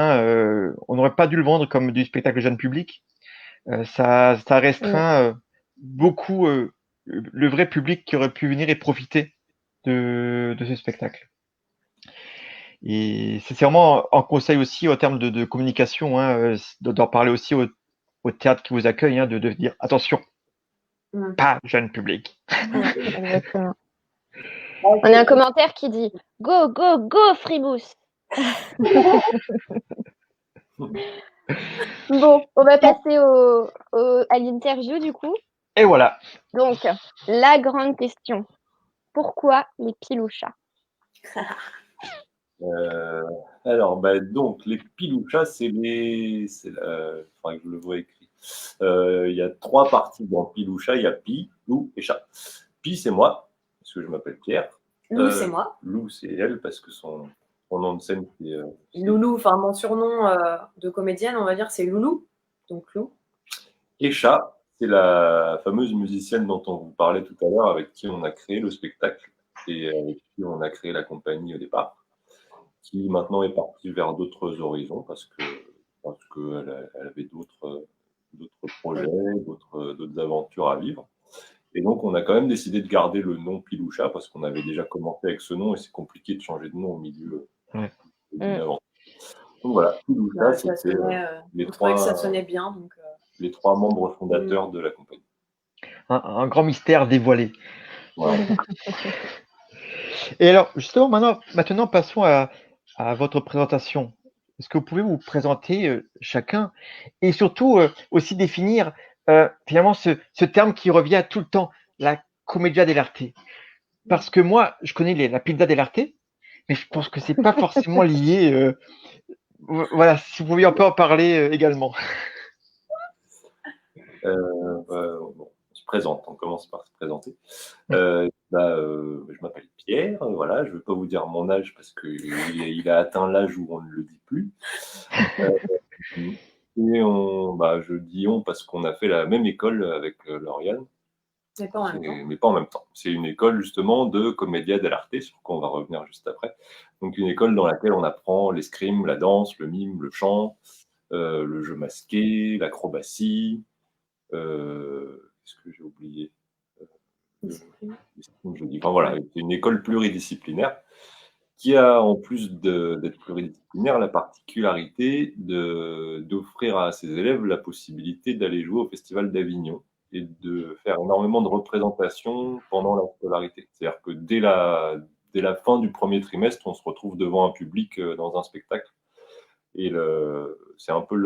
On n'aurait pas dû le vendre comme du spectacle jeune public. Ça restreint beaucoup le vrai public qui aurait pu venir et profiter de ce spectacle. Et c'est vraiment un conseil aussi en termes de communication, d'en parler aussi au théâtre qui vous accueille, de dire attention, pas jeune public. Exactement. On a un commentaire qui dit go, go, go, Fribous. Bon, on va passer à l'interview du coup. Et voilà. Donc, la grande question. Pourquoi les pilouchas? Alors, donc, les pilouchas, faudrait que je le vois écrit. Il y a 3 parties dans piloucha. Il y a pi, loup et chat. Pi, c'est moi, parce que je m'appelle Pierre. Lou, c'est moi. Lou, c'est elle, parce que son nom de scène, c'est... Loulou, enfin, mon surnom de comédienne, on va dire, c'est Loulou. Donc, Lou. Et chat, c'est la fameuse musicienne dont on vous parlait tout à l'heure, avec qui on a créé le spectacle et avec qui on a créé la compagnie au départ, qui maintenant est partie vers d'autres horizons parce qu'elle avait d'autres projets, d'autres aventures à vivre. Et donc, on a quand même décidé de garder le nom Piloucha parce qu'on avait déjà commencé avec ce nom et c'est compliqué de changer de nom au milieu d'une aventure. Donc voilà, Piloucha, c'était les 3... ça sonnait bien. Donc, les 3 membres fondateurs de la compagnie. Un grand mystère dévoilé. Voilà. Et alors, justement, maintenant passons à votre présentation. Est-ce que vous pouvez vous présenter chacun et surtout aussi définir finalement ce terme qui revient tout le temps, la commedia dell'arte. Parce que moi, je connais la pizza dell'arte, mais je pense que c'est pas forcément lié. Voilà, si vous pouviez un peu en parler également. Bon, on se présente, on commence par se présenter. Je m'appelle Pierre, voilà, je ne vais pas vous dire mon âge parce qu'il a atteint l'âge où on ne le dit plus. Et je dis on parce qu'on a fait la même école avec Lauriane. Mais pas en même temps. Mais pas en même temps. C'est une école justement de commedia dell'arte, sur quoi on va revenir juste après. Donc une école dans laquelle on apprend l'escrime, la danse, le mime, le chant, le jeu masqué, l'acrobatie. Qu'est-ce que j'ai oublié? Enfin, voilà, c'est une école pluridisciplinaire qui a, en plus d'être pluridisciplinaire, la particularité d'offrir à ses élèves la possibilité d'aller jouer au Festival d'Avignon et de faire énormément de représentations pendant la scolarité. C'est-à-dire que dès la fin du premier trimestre, on se retrouve devant un public dans un spectacle. Et c'est un peu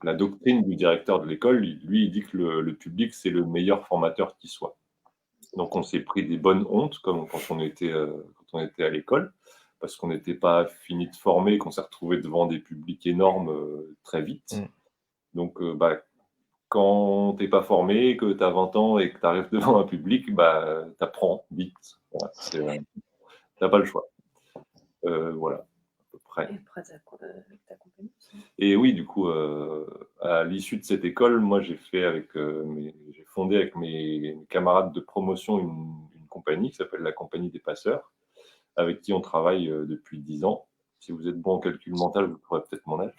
la doctrine du directeur de l'école. Lui, il dit que le public, c'est le meilleur formateur qui soit. Donc, on s'est pris des bonnes hontes, comme quand on était à l'école, parce qu'on n'était pas fini de former, qu'on s'est retrouvé devant des publics énormes très vite. Donc, quand tu n'es pas formé, que tu as 20 ans et que tu arrives devant un public, tu apprends vite. Voilà, tu n'as pas le choix. Voilà, à peu près. Et après, ta compagnie. Et oui, du coup, à l'issue de cette école, moi, j'ai fondé avec mes camarades de promotion une compagnie qui s'appelle la Compagnie des Passeurs, avec qui on travaille depuis 10 ans. Si vous êtes bon en calcul mental, vous trouverez peut-être mon âge.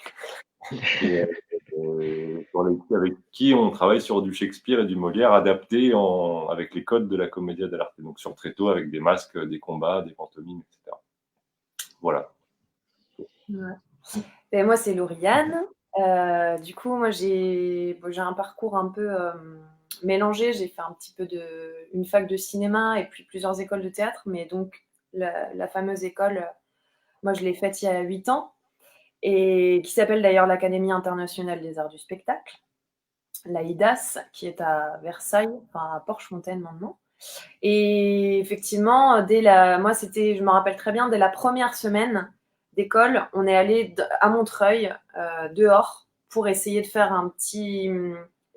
Et avec qui on travaille sur du Shakespeare et du Molière adapté avec les codes de la commedia dell'arte. Donc sur tréteau avec des masques, des combats, des pantomimes, etc. Voilà. Ouais. Et moi, c'est Lauriane. Du coup, moi, j'ai un parcours un peu mélangé. J'ai fait un petit peu une fac de cinéma et puis plusieurs écoles de théâtre. Mais donc, la fameuse école, moi, je l'ai faite il y a 8 ans et qui s'appelle d'ailleurs l'Académie internationale des arts du spectacle, l'AIDAS, qui est à Versailles, enfin à Porchefontaine maintenant. Et effectivement, je me rappelle très bien, dès la première semaine, d'école, on est allé à Montreuil, dehors, pour essayer de faire un petit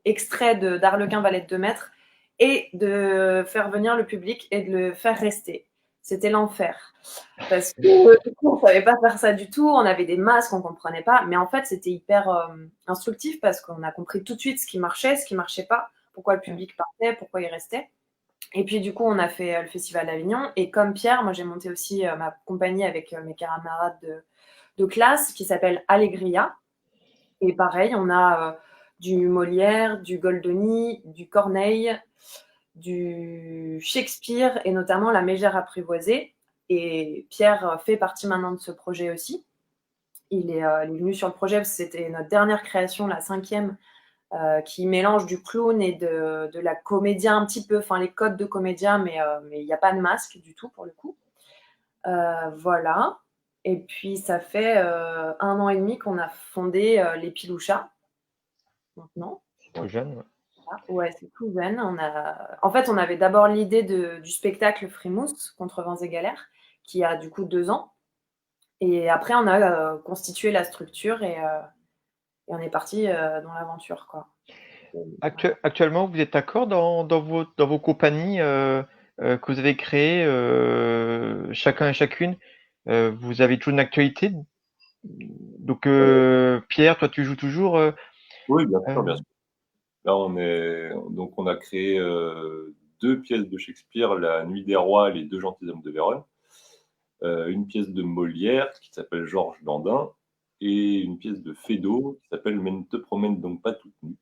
extrait d'Arlequin Valette de Maître et de faire venir le public et de le faire rester. C'était l'enfer. Parce que du coup, on savait pas faire ça du tout, on avait des masques, on comprenait pas, mais en fait, c'était hyper instructif parce qu'on a compris tout de suite ce qui marchait pas, pourquoi le public partait, pourquoi il restait. Et puis du coup, on a fait le festival d'Avignon. Et comme Pierre, moi j'ai monté aussi ma compagnie avec mes camarades de classe qui s'appelle Allegria. Et pareil, on a du Molière, du Goldoni, du Corneille, du Shakespeare et notamment La Mégère apprivoisée. Et Pierre fait partie maintenant de ce projet aussi. Il est venu sur le projet parce que c'était notre dernière création, la 5e, qui mélange du clown et de la comédien un petit peu, enfin les codes de comédien, mais il n'y a pas de masque du tout pour le coup. Voilà. Et puis ça fait 1 an et demi qu'on a fondé les Pilouchas maintenant. C'est tout jeune. Ouais, c'est tout jeune. En fait, on avait d'abord l'idée du spectacle Frimousse contre Vents et Galères, qui a du coup 2 ans. Et après, on a constitué la structure et on est parti dans l'aventure, quoi. Actuellement, vous êtes d'accord dans vos compagnies que vous avez créées, chacun et chacune, vous avez toujours une actualité. Donc, Pierre, toi, tu joues toujours. Oui, bien sûr, bien sûr. Là, donc on a créé 2 pièces de Shakespeare, La Nuit des Rois, Les 2 gentilshommes de Vérone, une pièce de Molière qui s'appelle Georges Dandin et une pièce de Feydeau qui s'appelle Mais ne te promène donc pas toute nue.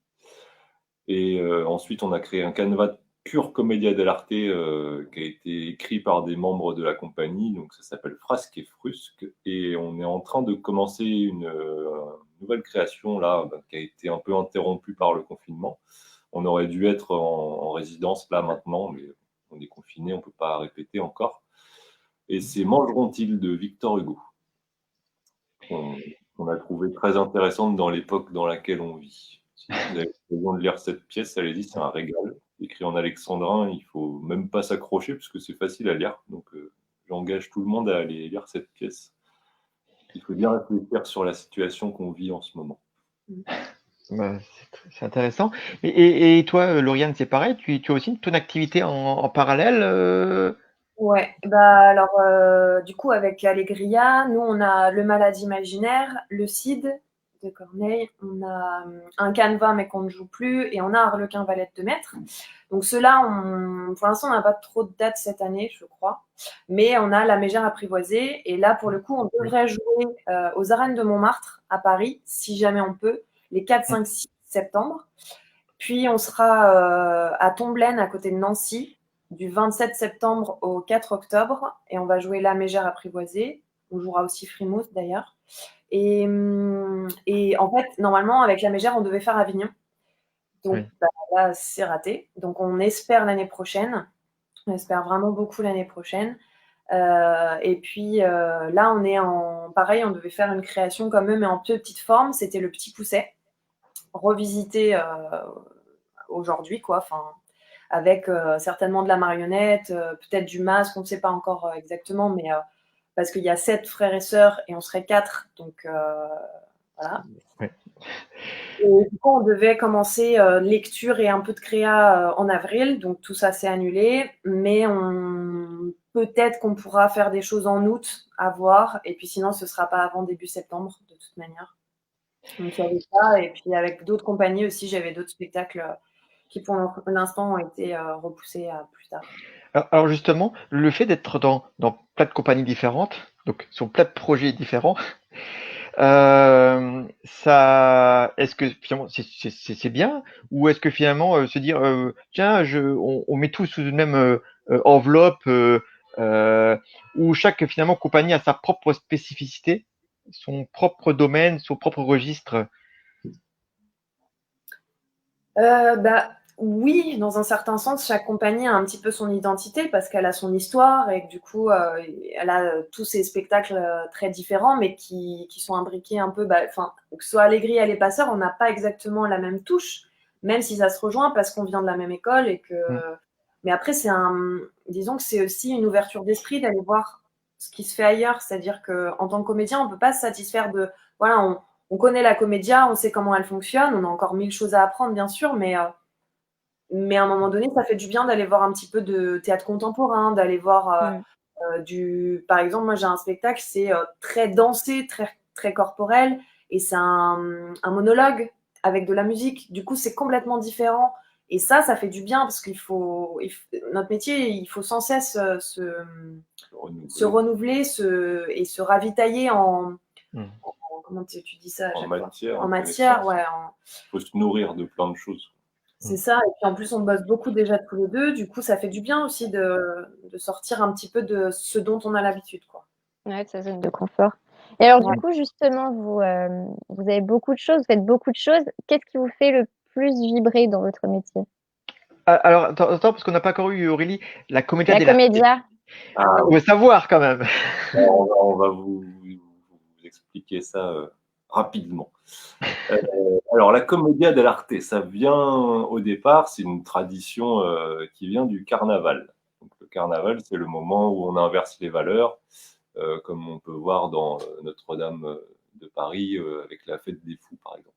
Et ensuite, on a créé un canevas pure commedia dell'arte qui a été écrit par des membres de la compagnie, donc ça s'appelle Frasque et Frusque, et on est en train de commencer une nouvelle création là, qui a été un peu interrompue par le confinement. On aurait dû être en résidence là maintenant, mais on est confiné, on ne peut pas répéter encore. Et c'est Mangeront-ils de Victor Hugo, qu'on a trouvé très intéressante dans l'époque dans laquelle on vit. Si vous avez l'occasion de lire cette pièce, allez-y, c'est un régal. Écrit en alexandrin, il ne faut même pas s'accrocher parce que c'est facile à lire. Donc, j'engage tout le monde à aller lire cette pièce. Il faut bien réfléchir sur la situation qu'on vit en ce moment. Bah, c'est intéressant. Et toi, Lauriane, c'est pareil, tu as aussi ton activité en parallèle. Ouais, bah alors du coup avec Allegria, nous on a Le Malade imaginaire, Le Cid de Corneille, on a un canevas mais qu'on ne joue plus et on a Arlequin Valette de Maître. Donc ceux-là, pour l'instant on n'a pas trop de dates cette année, je crois, mais on a La Mégère apprivoisée et là pour le coup on devrait jouer aux Arènes de Montmartre à Paris, si jamais on peut, les 4, 5, 6 septembre. Puis on sera à Tomblaine à côté de Nancy du 27 septembre au 4 octobre et on va jouer La Mégère apprivoisée. On jouera aussi Frimousse d'ailleurs. Et en fait, normalement, avec La Mégère, on devait faire Avignon. Donc Oui. là, c'est raté. Donc on espère l'année prochaine. On espère vraiment beaucoup l'année prochaine. Et puis là, on est pareil, on devait faire une création comme eux, mais en petite forme. C'était Le Petit Pousset, revisité aujourd'hui, quoi. Enfin, avec certainement de la marionnette, peut-être du masque, on ne sait pas encore exactement, mais parce qu'il y a 7 frères et sœurs et on serait 4, donc voilà. Ouais. Et du coup, on devait commencer lecture et un peu de créa en avril, donc tout ça s'est annulé, mais peut-être qu'on pourra faire des choses en août, à voir, et puis sinon, ce ne sera pas avant début septembre, de toute manière. Donc il y avait ça, et puis avec d'autres compagnies aussi, j'avais d'autres spectacles qui pour l'instant ont été repoussés à plus tard. Alors justement, le fait d'être dans plein de compagnies différentes, donc sur plein de projets différents, est-ce que finalement c'est bien, ou est-ce que finalement se dire tiens, on met tout sous une même enveloppe, où chaque finalement compagnie a sa propre spécificité, son propre domaine, son propre registre. Oui, dans un certain sens, chaque compagnie a un petit peu son identité parce qu'elle a son histoire et que du coup, elle a tous ses spectacles très différents, mais qui sont imbriqués un peu, que ce soit Allegria et Les Passeurs, on n'a pas exactement la même touche, même si ça se rejoint parce qu'on vient de la même école et que. Mais après, disons que c'est aussi une ouverture d'esprit d'aller voir ce qui se fait ailleurs. C'est-à-dire qu'en tant que comédien, on ne peut pas se satisfaire de… Voilà, on connaît la comédia, on sait comment elle fonctionne, on a encore 1000 choses à apprendre, bien sûr, mais à un moment donné, ça fait du bien d'aller voir un petit peu de théâtre contemporain, d'aller voir par exemple, moi j'ai un spectacle, c'est très dansé, très, très corporel, et c'est un monologue avec de la musique. Du coup, c'est complètement différent. Et ça fait du bien parce notre métier, il faut sans cesse se renouveler et se ravitailler comment tu dis ça à chaque fois en matière, ouais. Il faut se nourrir de plein de choses. C'est ça. Et puis en plus, on bosse beaucoup déjà tous les deux. Du coup, ça fait du bien aussi de sortir un petit peu de ce dont on a l'habitude, quoi. Ouais, de sa zone de confort. Et alors, du coup, justement, vous avez beaucoup de choses, vous faites beaucoup de choses. Qu'est-ce qui vous fait le plus vibrer dans votre métier? Alors, attends, parce qu'on n'a pas encore eu, Aurélie, la comédia La comédia. On veut savoir quand même. On va vous expliquer ça rapidement. Alors, la commedia dell'arte, ça vient au départ, c'est une tradition qui vient du carnaval. Donc, le carnaval, c'est le moment où on inverse les valeurs, comme on peut voir dans Notre-Dame de Paris avec la fête des fous, par exemple.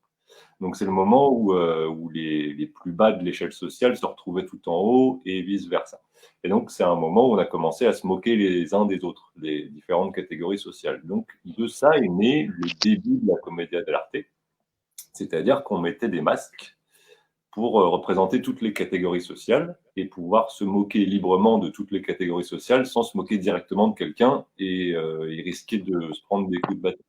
Donc, c'est le moment où les plus bas de l'échelle sociale se retrouvaient tout en haut et vice-versa. Et donc, c'est un moment où on a commencé à se moquer les uns des autres, les différentes catégories sociales. Donc, de ça est né le début de la commedia dell'arte, c'est-à-dire qu'on mettait des masques pour représenter toutes les catégories sociales et pouvoir se moquer librement de toutes les catégories sociales sans se moquer directement de quelqu'un et risquer de se prendre des coups de bâton.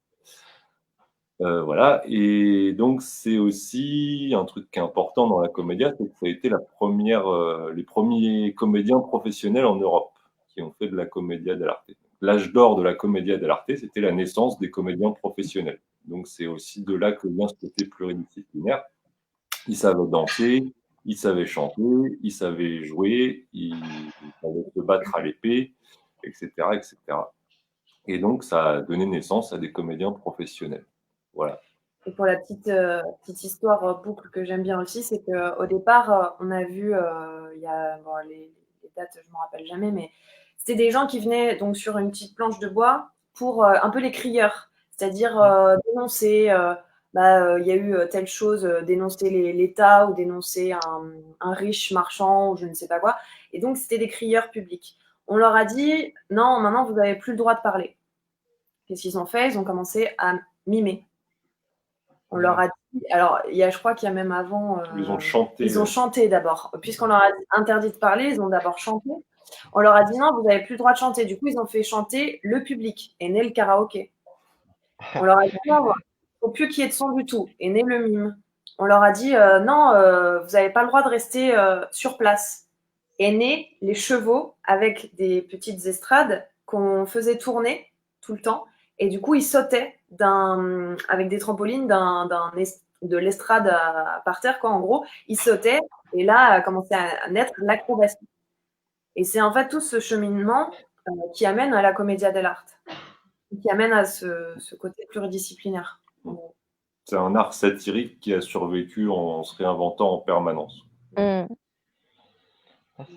Voilà, et donc c'est aussi un truc qui est important dans la comédia, c'est que ça a été les premiers comédiens professionnels en Europe qui ont fait de la commedia dell'arte. L'âge d'or de la commedia dell'arte, c'était la naissance des comédiens professionnels. Donc c'est aussi de là que vient ce côté pluridisciplinaire. Ils savaient danser, ils savaient chanter, ils savaient jouer, ils savaient se battre à l'épée, etc., etc. Et donc ça a donné naissance à des comédiens professionnels. Voilà. Et pour la petite histoire boucle que j'aime bien aussi, c'est qu'au départ, on a vu, il y a les dates, je ne me rappelle jamais, mais c'était des gens qui venaient donc sur une petite planche de bois pour un peu les crieurs, c'est-à-dire dénoncer, il y a eu telle chose, dénoncer l'État ou dénoncer un riche marchand ou je ne sais pas quoi. Et donc, c'était des crieurs publics. On leur a dit, non, maintenant, vous n'avez plus le droit de parler. Qu'est-ce qu'ils ont fait? Ils ont commencé à mimer. On leur a dit, alors je crois qu'il y a même avant. Ils ont chanté. Ils ont chanté d'abord. Puisqu'on leur a interdit de parler, ils ont d'abord chanté. On leur a dit non, vous n'avez plus le droit de chanter. Du coup, ils ont fait chanter le public et né le karaoké. On leur a dit non, il ne faut plus qu'il y ait de son du tout et né le mime. On leur a dit non, vous n'avez pas le droit de rester sur place. Et né les chevaux avec des petites estrades qu'on faisait tourner tout le temps. Et du coup, ils sautaient avec des trampolines de l'estrade par terre, quoi, en gros. Ils sautaient et là a commencé à naître l'acrobatie. Et c'est en fait tout ce cheminement qui amène à la commedia dell'arte, qui amène à ce côté pluridisciplinaire. C'est un art satirique qui a survécu en se réinventant en permanence.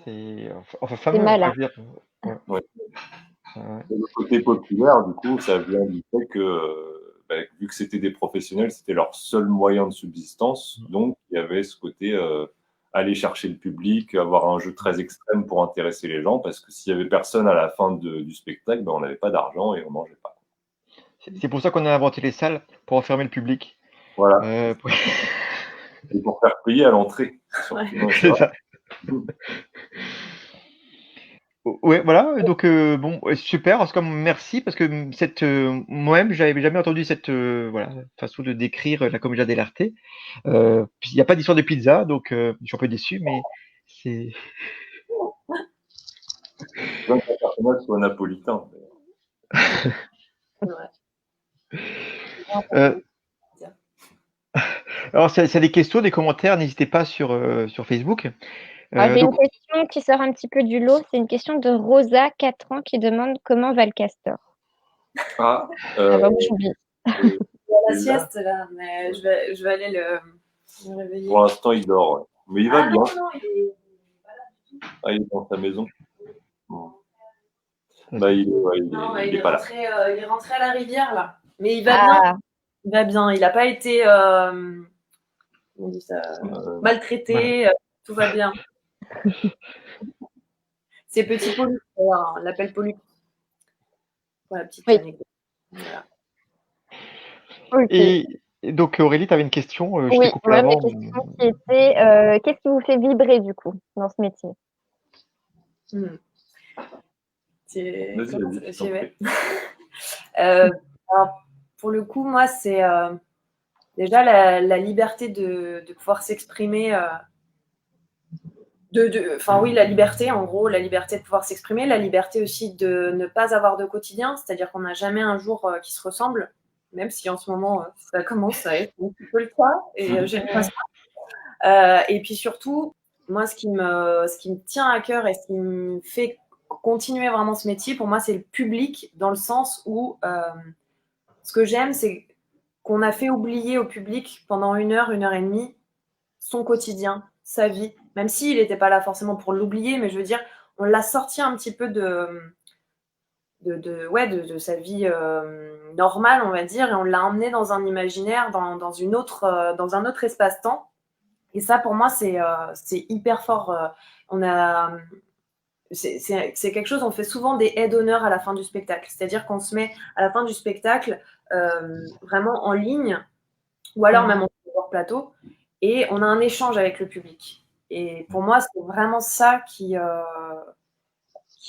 C'est fameux, malin. on peut dire. Ouais. Le côté populaire, du coup, ça vient du fait que, vu que c'était des professionnels, c'était leur seul moyen de subsistance. Donc, il y avait ce côté aller chercher le public, avoir un jeu très extrême pour intéresser les gens, parce que s'il y avait personne à la fin du spectacle, on n'avait pas d'argent et on mangeait pas. C'est pour ça qu'on a inventé les salles, pour enfermer le public. Voilà. Et pour faire payer à l'entrée. C'est ça. Ouais, voilà. Donc bon, super. En tout cas, merci parce que moi-même, j'avais jamais entendu cette façon de décrire la commedia dell'arte. Il n'y a pas d'histoire de pizza, donc je suis un peu déçu, mais c'est. Un personnage soit napolitain. Alors, s'il y a des questions, des commentaires, n'hésitez pas sur Facebook. J'ai une question qui sort un petit peu du lot. C'est une question de Rosa, 4 ans, qui demande comment va le castor. J'oublie. La sieste, là, mais je vais aller le réveiller. Pour l'instant, il dort. Ouais. Mais il va bien. Non, il est pas là du tout. Il est dans sa maison. Bon. Bah, il Non, est pas là. il est rentré à la rivière, là. Mais il va bien. Ah, Il va bien. Il n'a pas été on dit ça, maltraité. Tout va bien. C'est petit Polype, d'ailleurs, on l'appelle Polype. Voilà, petite oui, anecdote. Voilà. ok. Et donc Aurélie, tu avais une question, je t'ai Oui, coupé moi, ma avant. question qui était, qu'est-ce qui vous fait vibrer du coup dans ce métier? Hmm. Vas-y, Comment vas-y, je j'y t'en vais. prie. Alors, pour le coup, moi, c'est déjà la liberté de pouvoir s'exprimer. Enfin oui, la liberté, en gros, la liberté de pouvoir s'exprimer, la liberté aussi de ne pas avoir de quotidien, c'est-à-dire qu'on n'a jamais un jour qui se ressemble, même si en ce moment ça commence à être un petit peu le cas, et j'aime pas ça. Et puis surtout, moi, ce qui me tient à cœur et ce qui me fait continuer vraiment ce métier, pour moi, c'est le public, dans le sens où ce que j'aime, c'est qu'on a fait oublier au public pendant 1 heure et demie son quotidien, sa vie, même s'il n'était pas là forcément pour l'oublier, mais je veux dire, on l'a sorti un petit peu de sa vie normale, on va dire, et on l'a emmené dans un imaginaire, dans un autre espace-temps. Et ça, pour moi, c'est hyper fort. On a, c'est quelque chose, on fait souvent des aides d'honneur à la fin du spectacle. C'est-à-dire qu'on se met à la fin du spectacle vraiment en ligne, ou alors même en hors plateau, et on a un échange avec le public. Et pour moi, c'est vraiment ça qui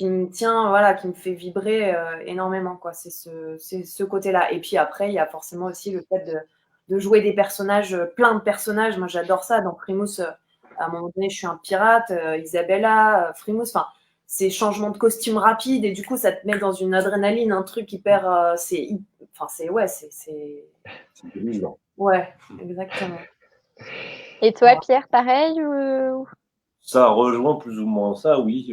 me tient, voilà, qui me fait vibrer énormément, quoi. C'est ce côté-là. Et puis après, il y a forcément aussi le fait de jouer des personnages, plein de personnages. Moi, j'adore ça. Dans Frimousse, à un moment donné, je suis un pirate, Isabella, Frimousse, enfin, ces changements de costume rapides, et du coup, ça te met dans une adrénaline, un truc hyper. Enfin, ouais, C'est évident. ouais, exactement. Et toi, Pierre, pareil ou... Ça rejoint plus ou moins ça, oui.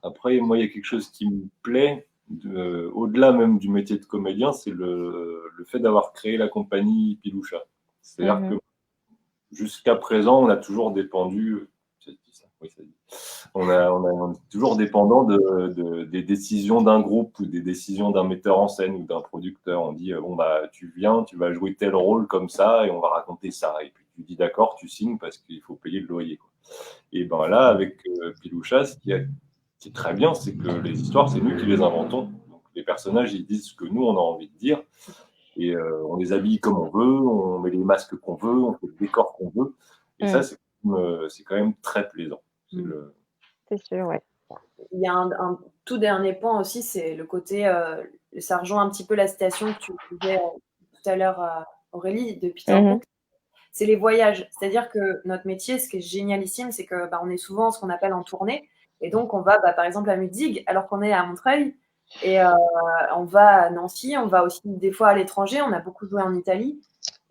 Après, moi, il y a quelque chose qui me plaît, au-delà même du métier de comédien, c'est le fait d'avoir créé la compagnie Piloucha. C'est-à-dire que jusqu'à présent, on a toujours dépendu, oui, ça dit. On est toujours dépendant des décisions d'un groupe ou des décisions d'un metteur en scène ou d'un producteur. On dit, bon, bah, tu viens, tu vas jouer tel rôle comme ça et on va raconter ça. Et puis tu dis d'accord, tu signes parce qu'il faut payer le loyer, quoi. Et ben là, avec Piloucha, ce qui est très bien, c'est que les histoires, c'est nous qui les inventons. Donc, les personnages, ils disent ce que nous, on a envie de dire. Et on les habille comme on veut, on met les masques qu'on veut, on fait le décor qu'on veut. Et ça, c'est quand même très plaisant. C'est sûr, ouais. Il y a un tout dernier point aussi, c'est le côté, ça rejoint un petit peu la citation que tu disais tout à l'heure, Aurélie, de Peter Brook. C'est les voyages. C'est-à-dire que notre métier, ce qui est génialissime, c'est que on est souvent ce qu'on appelle en tournée. Et donc, on va, par exemple, à Mutzig, alors qu'on est à Montreuil. Et on va à Nancy, on va aussi des fois à l'étranger. On a beaucoup joué en Italie.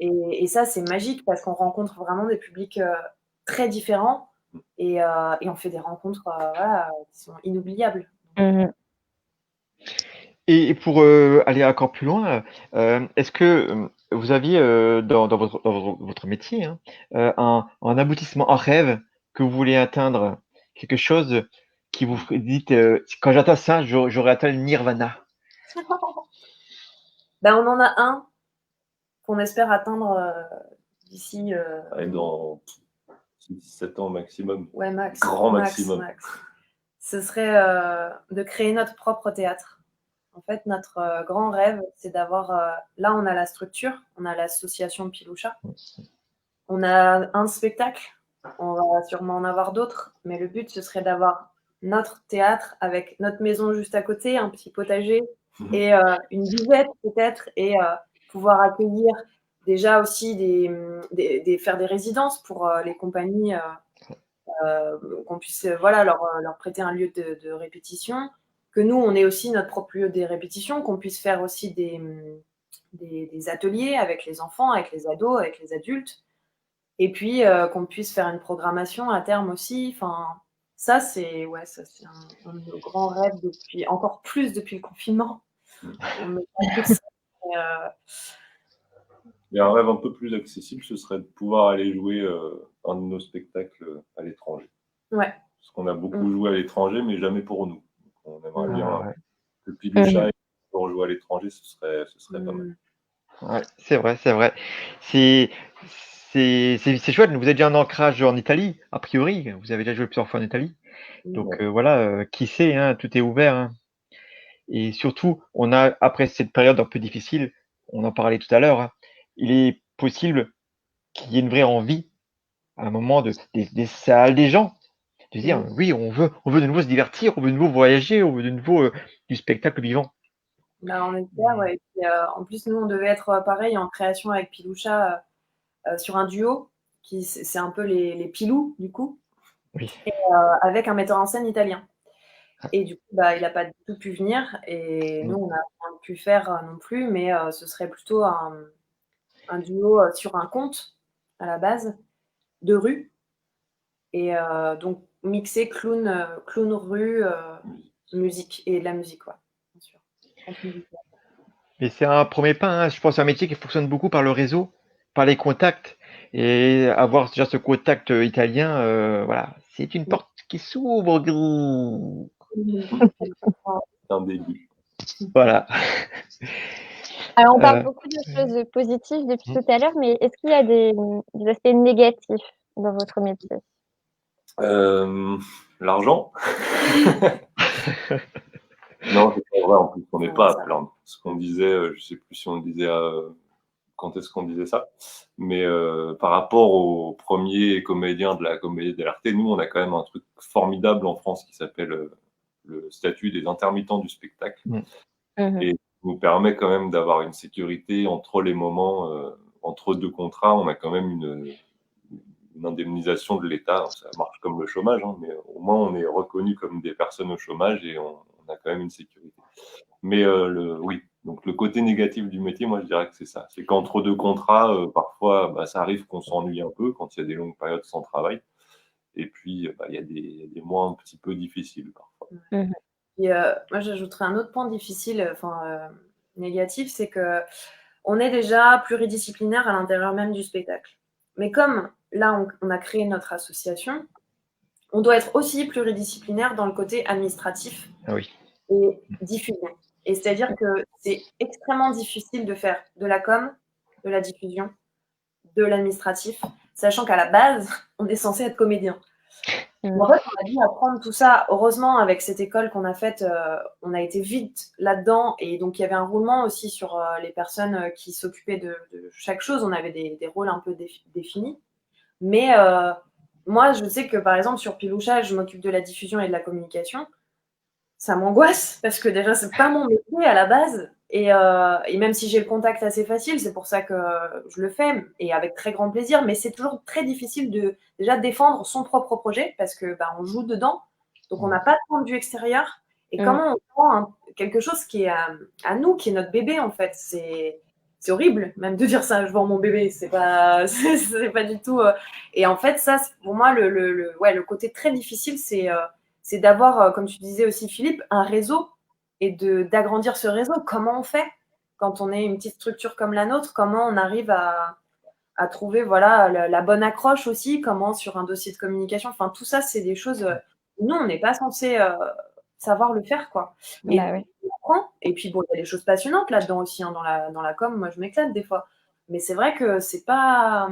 Et ça, c'est magique parce qu'on rencontre vraiment des publics très différents. Et on fait des rencontres voilà, qui sont inoubliables. Et pour aller encore plus loin, est-ce que vous aviez dans votre métier un aboutissement, un rêve que vous voulez atteindre, quelque chose qui vous dites quand j'atteins ça, j'aurai atteint le nirvana. On en a un qu'on espère atteindre d'ici. Dans 6-7 ans maximum. Ouais, max. Grand maximum. Max. Ce serait de créer notre propre théâtre. En fait, notre grand rêve, c'est d'avoir. Là, on a la structure, on a l'association Piloucha. On a un spectacle, on va sûrement en avoir d'autres, mais le but, ce serait d'avoir notre théâtre avec notre maison juste à côté, un petit potager et une buvette peut-être, et pouvoir accueillir déjà aussi faire des résidences pour les compagnies, qu'on puisse leur prêter un lieu de répétition, que nous, on ait aussi notre propre lieu de répétition, qu'on puisse faire aussi des ateliers avec les enfants, avec les ados, avec les adultes, et puis qu'on puisse faire une programmation à terme aussi. Enfin, ça, c'est un de nos grands rêves, encore plus depuis le confinement. Et un rêve un peu plus accessible, ce serait de pouvoir aller jouer un de nos spectacles à l'étranger. Ouais. Parce qu'on a beaucoup joué à l'étranger, mais jamais pour nous. Donc, on aimerait bien que Piloucha pour jouer à l'étranger, ce serait pas mal. Ouais, c'est vrai. C'est chouette. Vous avez déjà un ancrage en Italie, a priori. Vous avez déjà joué plusieurs fois en Italie. Donc voilà, qui sait, hein, tout est ouvert. Hein. Et surtout, on a, après cette période un peu difficile, on en parlait tout à l'heure, hein, il est possible qu'il y ait une vraie envie, à un moment, des salles, des gens, de dire, oui, on veut de nouveau se divertir, on veut de nouveau voyager, on veut de nouveau du spectacle vivant. Bah, on espère, ouais. Et puis, en plus, nous, on devait être pareil en création avec Piloucha sur un duo, c'est un peu les Pilous, du coup, Oui. et, avec un metteur en scène italien. Et du coup, bah, il n'a pas du tout pu venir, et nous, on n'a rien pu faire non plus, mais ce serait plutôt un duo sur un conte, à la base, de rue, et donc mixer clown rue, musique, et de la musique, ouais, bien sûr. Mais c'est un premier pas, hein. Je pense que c'est un métier qui fonctionne beaucoup par le réseau, par les contacts. Et avoir déjà ce contact italien, voilà, c'est une porte qui s'ouvre. C'est un début. Voilà. Alors, on parle beaucoup de choses positives depuis tout à l'heure, mais est-ce qu'il y a des aspects négatifs dans votre métier? L'argent. Non, c'est pas vrai. En plus, on n'est pas à plaindre. Ce qu'on disait, je sais plus si on disait quand est-ce qu'on disait ça, mais par rapport aux premiers comédiens de la Comédie dell'arte, nous, on a quand même un truc formidable en France qui s'appelle le statut des intermittents du spectacle, et qui nous permet quand même d'avoir une sécurité entre les moments, entre deux contrats. On a quand même une indemnisation de l'État. Ça marche comme le chômage, hein, mais au moins on est reconnu comme des personnes au chômage et on a quand même une sécurité. Mais oui, donc le côté négatif du métier, moi je dirais que c'est ça. C'est qu'entre deux contrats, parfois, bah, ça arrive qu'on s'ennuie un peu quand il y a des longues périodes sans travail. Et puis, bah, il y a des mois un petit peu difficiles parfois. Et moi, j'ajouterais un autre point difficile, négatif, c'est que on est déjà pluridisciplinaire à l'intérieur même du spectacle. Mais comme là, on a créé notre association, on doit être aussi pluridisciplinaire dans le côté administratif et diffusion. Et c'est-à-dire que c'est extrêmement difficile de faire de la com, de la diffusion, de l'administratif, sachant qu'à la base, on est censé être comédien. En fait, on a dû apprendre tout ça. Heureusement, avec cette école qu'on a faite, on a été vite là-dedans. Et donc, il y avait un roulement aussi sur les personnes qui s'occupaient de chaque chose. On avait des rôles un peu définis. Mais moi, je sais que, par exemple, sur Piloucha, je m'occupe de la diffusion et de la communication. Ça m'angoisse parce que déjà, c'est pas mon métier à la base. Et même si j'ai le contact assez facile, c'est pour ça que je le fais et avec très grand plaisir. Mais c'est toujours très difficile de déjà défendre son propre projet parce que bah, on joue dedans, donc on n'a pas de point de vue extérieur. Et comment on prend quelque chose qui est à nous, qui est notre bébé en fait, c'est horrible même de dire ça. Je vends mon bébé, c'est pas c'est pas du tout. Et en fait, ça, pour moi, le côté très difficile, c'est d'avoir, comme tu disais aussi, Philippe, un réseau et d'agrandir ce réseau. Comment on fait quand on est une petite structure comme la nôtre? Comment on arrive à trouver voilà, la bonne accroche aussi? Comment sur un dossier de communication? Enfin, tout ça, c'est des choses. Nous, on n'est pas censé savoir le faire, quoi. Et Bah ouais. on apprend. Et puis, bon, il y a des choses passionnantes là-dedans aussi, hein, dans la com. Moi, je m'éclate des fois. Mais c'est vrai que c'est pas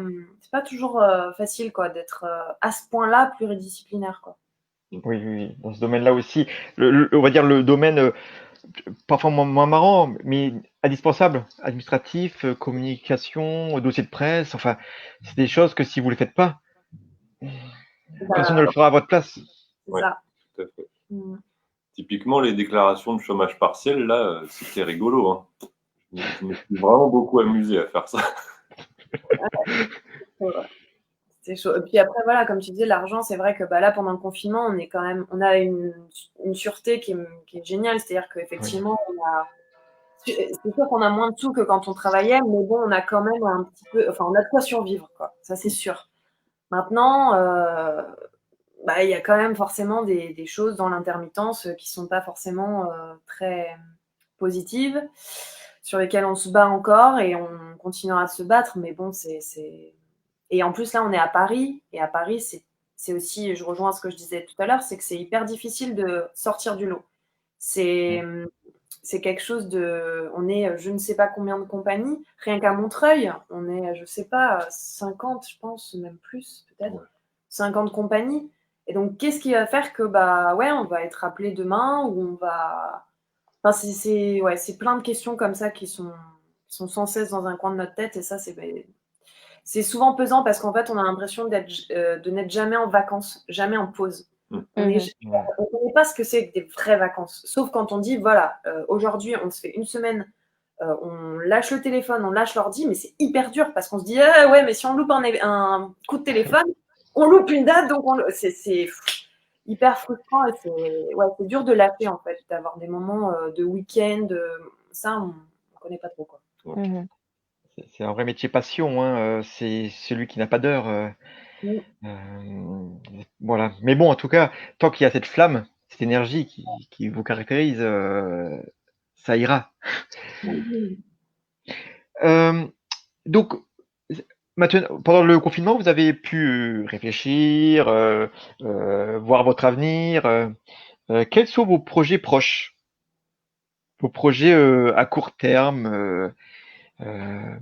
toujours facile, quoi, d'être à ce point-là pluridisciplinaire, quoi. Oui, dans ce domaine-là aussi. On va dire le domaine parfois moins marrant, mais indispensable. Administratif, communication, dossier de presse, enfin, c'est des choses que si vous ne les faites pas, personne ne le fera à votre place. C'est ça. Tout à fait. Typiquement, les déclarations de chômage partiel, là, c'était rigolo. Hein. Je me suis vraiment beaucoup amusé à faire ça. C'est chaud. Et puis après, voilà, comme tu disais, l'argent, c'est vrai que bah, là, pendant le confinement, on a une sûreté qui est géniale. C'est-à-dire qu'effectivement, c'est sûr qu'on a moins de sous que quand on travaillait, mais bon, on a quand même un petit peu, enfin, on a de quoi survivre, quoi. Ça, c'est sûr. Maintenant, bah, il y a quand même forcément des choses dans l'intermittence qui sont pas forcément très positives, sur lesquelles on se bat encore et on continuera de se battre. Mais bon, Et en plus, là, on est à Paris. Et à Paris, c'est aussi, je rejoins ce que je disais tout à l'heure, c'est que c'est hyper difficile de sortir du lot. c'est quelque chose de... On est je ne sais pas combien de compagnies. Rien qu'à Montreuil, on est, je sais pas, 50, je pense, même plus peut-être. 50 compagnies. Et donc, qu'est-ce qui va faire que, on va être appelé demain ou on va... Enfin, c'est plein de questions comme ça qui sont sans cesse dans un coin de notre tête. Et ça, c'est souvent pesant parce qu'en fait, on a l'impression de n'être jamais en vacances, jamais en pause. On ne connaît pas ce que c'est que des vraies vacances. Sauf quand on dit, voilà, aujourd'hui, on se fait une semaine, on lâche le téléphone, on lâche l'ordi, mais c'est hyper dur parce qu'on se dit, ouais, mais si on loupe un coup de téléphone, on loupe une date, donc c'est hyper frustrant et c'est dur de lâcher, en fait, d'avoir des moments de week-end. Ça, on ne connaît pas trop, quoi. C'est un vrai métier passion, hein. C'est celui qui n'a pas d'heure. Voilà. Mais bon, en tout cas, tant qu'il y a cette flamme, cette énergie qui vous caractérise, ça ira. Donc, maintenant, pendant le confinement, vous avez pu réfléchir, voir votre avenir. Quels sont vos projets proches? Vos projets à court terme,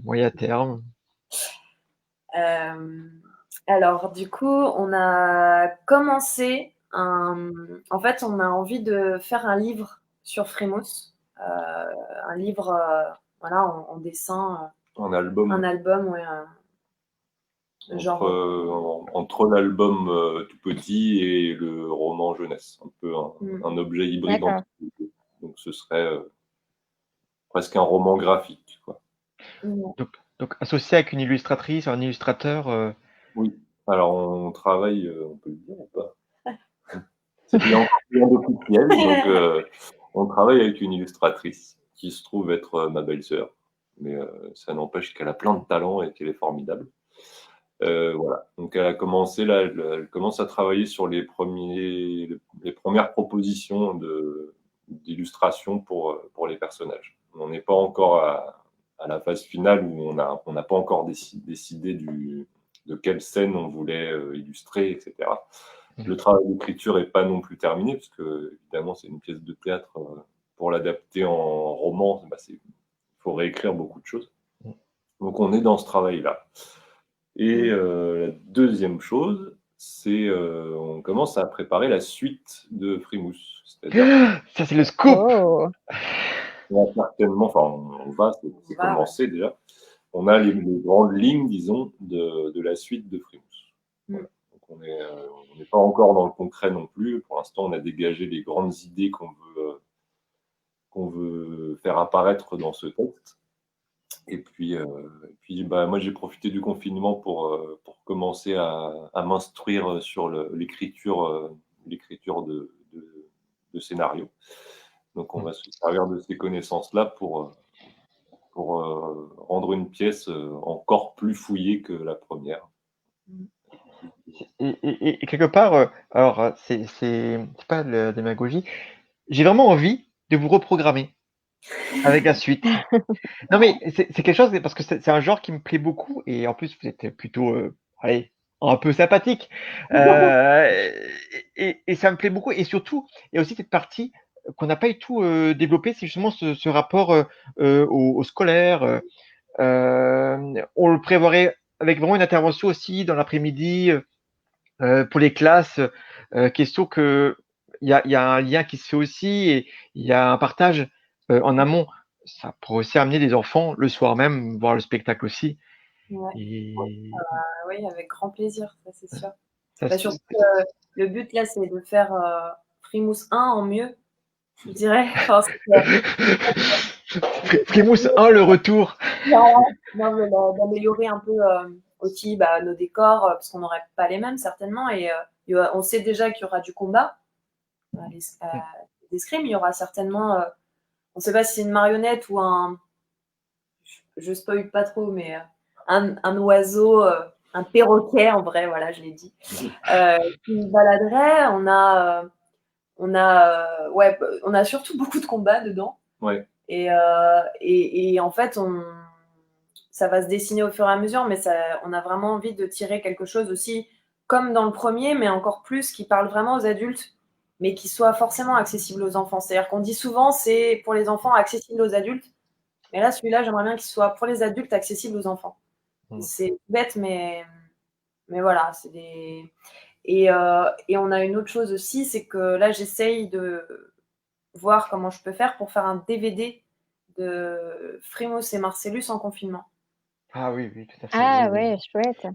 moyen terme? Alors, du coup, on a commencé en fait, on a envie de faire un livre sur Frémos. Un livre voilà, en dessin. Un album. Un album, ouais. Entre l'album tout petit et le roman jeunesse. Un peu un objet hybride entre les deux. Donc, ce serait presque un roman graphique, quoi. Donc associé avec une illustratrice, un illustrateur. Oui. Alors, on travaille, on peut le dire ou pas? C'est bien de plus piège, donc on travaille avec une illustratrice qui se trouve être ma belle-sœur, mais ça n'empêche qu'elle a plein de talent et qu'elle est formidable. Voilà. Donc elle a commencé là, elle commence à travailler sur les premières propositions d'illustration pour les personnages. On n'est pas encore à la phase finale où on n'a pas encore décidé de quelle scène on voulait illustrer, etc. Le travail d'écriture n'est pas non plus terminé, parce que évidemment c'est une pièce de théâtre. Pour l'adapter en roman, il faut réécrire beaucoup de choses. Donc on est dans ce travail-là. Et la deuxième chose, c'est on commence à préparer la suite de Frimous. Ça, c'est le scoop! On va certainement, c'est commencé déjà. On a les grandes lignes, disons, de la suite de Frimous. Voilà. Donc on n'est pas encore dans le concret non plus. Pour l'instant, on a dégagé les grandes idées qu'on veut faire apparaître dans ce texte. Et puis moi, j'ai profité du confinement pour commencer à m'instruire sur l'écriture de scénario. Donc, on va se servir de ces connaissances-là pour rendre une pièce encore plus fouillée que la première. Et quelque part, alors c'est pas de la démagogie, j'ai vraiment envie de vous reprogrammer avec la suite. Non mais c'est quelque chose, parce que c'est un genre qui me plaît beaucoup, et en plus vous êtes plutôt un peu sympathique, et ça me plaît beaucoup, et surtout il y a aussi cette partie qu'on n'a pas du tout développée, c'est justement ce rapport au scolaire. On le prévoirait avec vraiment une intervention aussi dans l'après-midi pour les classes, question que il y a un lien qui se fait aussi, et il y a un partage en amont. Ça pourrait aussi amener des enfants le soir même voir le spectacle aussi. Ouais. Oui, avec grand plaisir, ça c'est sûr. Surtout le but là, c'est de faire Frimous 1 en mieux, je dirais. Frimous 1, le retour. D'améliorer un peu aussi nos décors, parce qu'on n'aurait pas les mêmes certainement. Et on sait déjà qu'il y aura du combat, d'escrime. Il y aura certainement, on ne sait pas si c'est une marionnette ou je spoil pas trop, mais un oiseau, un perroquet en vrai, voilà, je l'ai dit, qui baladerait. On a surtout beaucoup de combats dedans. Ouais. Et en fait, ça va se dessiner au fur et à mesure, mais on a vraiment envie de tirer quelque chose aussi, comme dans le premier, mais encore plus, qui parle vraiment aux adultes mais qui soit forcément accessible aux enfants. C'est-à-dire qu'on dit souvent, c'est pour les enfants accessible aux adultes. Mais là, celui-là, j'aimerais bien qu'il soit pour les adultes accessible aux enfants. C'est bête, mais voilà, c'est des... Et on a une autre chose aussi, c'est que là, j'essaye de voir comment je peux faire pour faire un DVD de Frimos et Marcellus en confinement. Ah oui, oui, tout à fait. Ah oui, oui. ouais, chouette.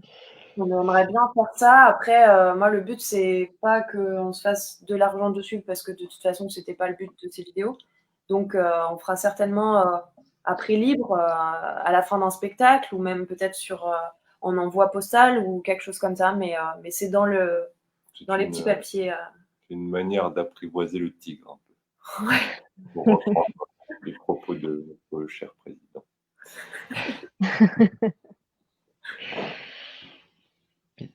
On aimerait bien faire ça. Après, moi, le but, c'est pas qu'on se fasse de l'argent dessus, parce que de toute façon, c'était pas le but de ces vidéos. Donc, on fera certainement à prix libre à la fin d'un spectacle, ou même peut-être en envoi postal ou quelque chose comme ça. Mais c'est dans les petits papiers. C'est une manière d'apprivoiser le tigre, un peu. Ouais. Pour reprendre les propos de notre cher président.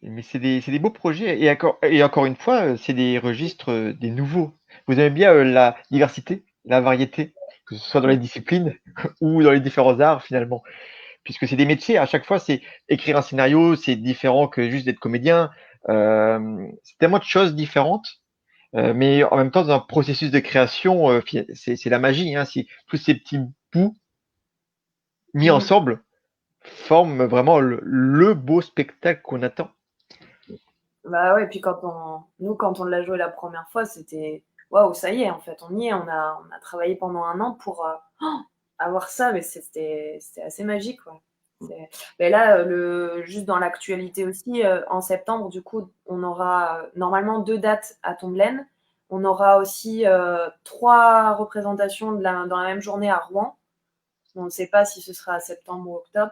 Mais c'est des beaux projets. Et encore une fois, c'est des registres des nouveaux. Vous aimez bien la diversité, la variété, que ce soit dans les disciplines ou dans les différents arts finalement. Puisque c'est des métiers, à chaque fois, c'est écrire un scénario, c'est différent que juste d'être comédien. C'est tellement de choses différentes. Mais en même temps, dans un processus de création, c'est la magie. Hein, si tous ces petits bouts mis ensemble forment vraiment le beau spectacle qu'on attend. Bah ouais, puis quand on l'a joué la première fois, c'était waouh, ça y est, en fait, on y est. On a travaillé pendant 1 an pour avoir ça, mais c'était assez magique, ouais. Mais là, juste dans l'actualité aussi, en septembre, du coup, on aura normalement 2 dates à Tomblaine. On aura aussi 3 représentations dans la même journée à Rouen. On ne sait pas si ce sera à septembre ou octobre.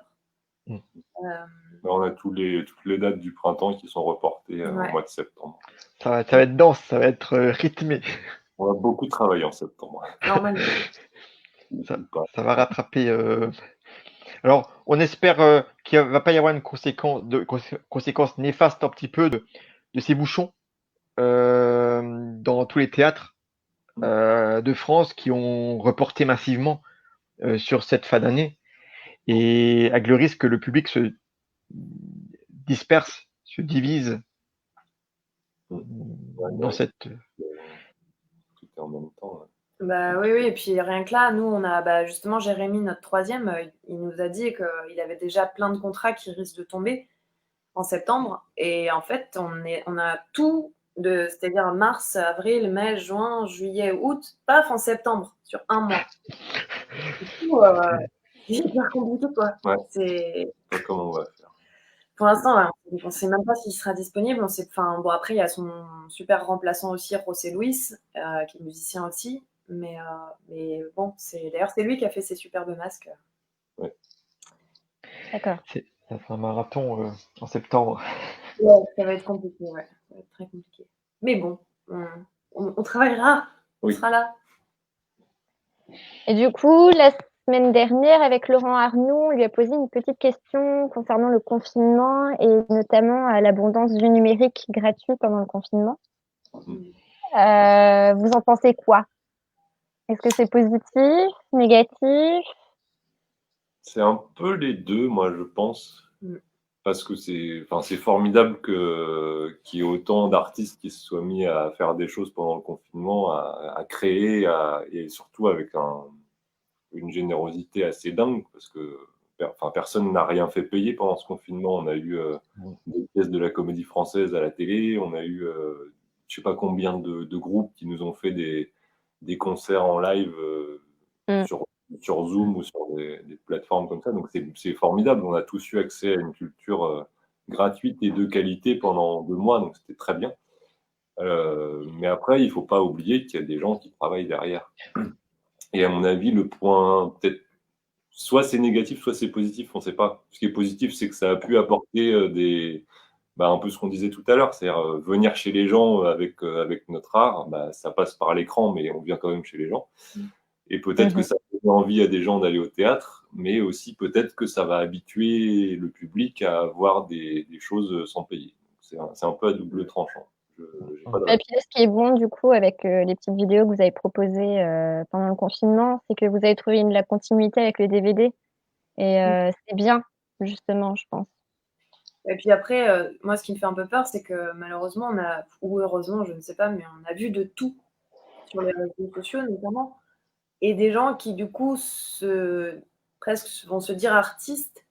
On a toutes les dates du printemps qui sont reportées au mois de septembre. Ça va être dense, ça va être rythmé. On a beaucoup travaillé en septembre. Normalement. Ça va rattraper. Alors, on espère qu'il ne va pas y avoir une conséquence néfaste un petit peu de ces bouchons dans tous les théâtres de France qui ont reporté massivement sur cette fin d'année, et avec le risque que le public se disperse, se divise dans cette... Tout est en même temps. Bah oui, et puis rien que là, nous, on a justement Jérémy, notre troisième, il nous a dit qu'il avait déjà plein de contrats qui risquent de tomber en septembre. Et en fait, on a tout, c'est-à-dire mars, avril, mai, juin, juillet, août, paf, en septembre, sur 1 mois. Du coup, c'est hyper compliqué, quoi. Ouais. C'est... Comment on va faire? Pour l'instant, on ne sait même pas s'il sera disponible. Bon, après, il y a son super remplaçant aussi, José Luis, qui est musicien aussi. Mais bon, d'ailleurs, c'est lui qui a fait ses superbes masques. Ouais. D'accord. Ça fait un marathon en septembre. Ouais, ça va être compliqué, ouais. Ça va être très compliqué. Mais bon, on travaillera. On sera là. Et du coup, la semaine dernière, avec Laurent Arnoux, on lui a posé une petite question concernant le confinement et notamment l'abondance du numérique gratuit pendant le confinement. Vous en pensez quoi? Est-ce que c'est positif, négatif? C'est un peu les deux, moi, je pense. Parce que c'est formidable qu'il y ait autant d'artistes qui se soient mis à faire des choses pendant le confinement, à créer, et surtout avec une générosité assez dingue, parce que personne n'a rien fait payer pendant ce confinement. On a eu des pièces de la Comédie Française à la télé, on a eu je sais pas combien de groupes qui nous ont fait des concerts en live sur Zoom ou sur des plateformes comme ça. Donc c'est formidable. On a tous eu accès à une culture gratuite et de qualité pendant 2 mois, donc c'était très bien. Mais après, il ne faut pas oublier qu'il y a des gens qui travaillent derrière. Et à mon avis, le point, peut-être, soit c'est négatif, soit c'est positif, on ne sait pas. Ce qui est positif, c'est que ça a pu apporter un peu ce qu'on disait tout à l'heure, c'est-à-dire venir chez les gens avec notre art. Ça passe par l'écran, mais on vient quand même chez les gens. Et peut-être que ça donne envie à des gens d'aller au théâtre, mais aussi peut-être que ça va habituer le public à voir des choses sans payer. C'est un peu à double tranchant. Et puis là, ce qui est bon, du coup, avec les petites vidéos que vous avez proposées pendant le confinement, c'est que vous avez trouvé la continuité avec le DVD. Et c'est bien, justement, je pense. Et puis après, moi, ce qui me fait un peu peur, c'est que malheureusement, ou heureusement, je ne sais pas, mais on a vu de tout sur les réseaux sociaux notamment, et des gens qui du coup presque vont se dire artistes,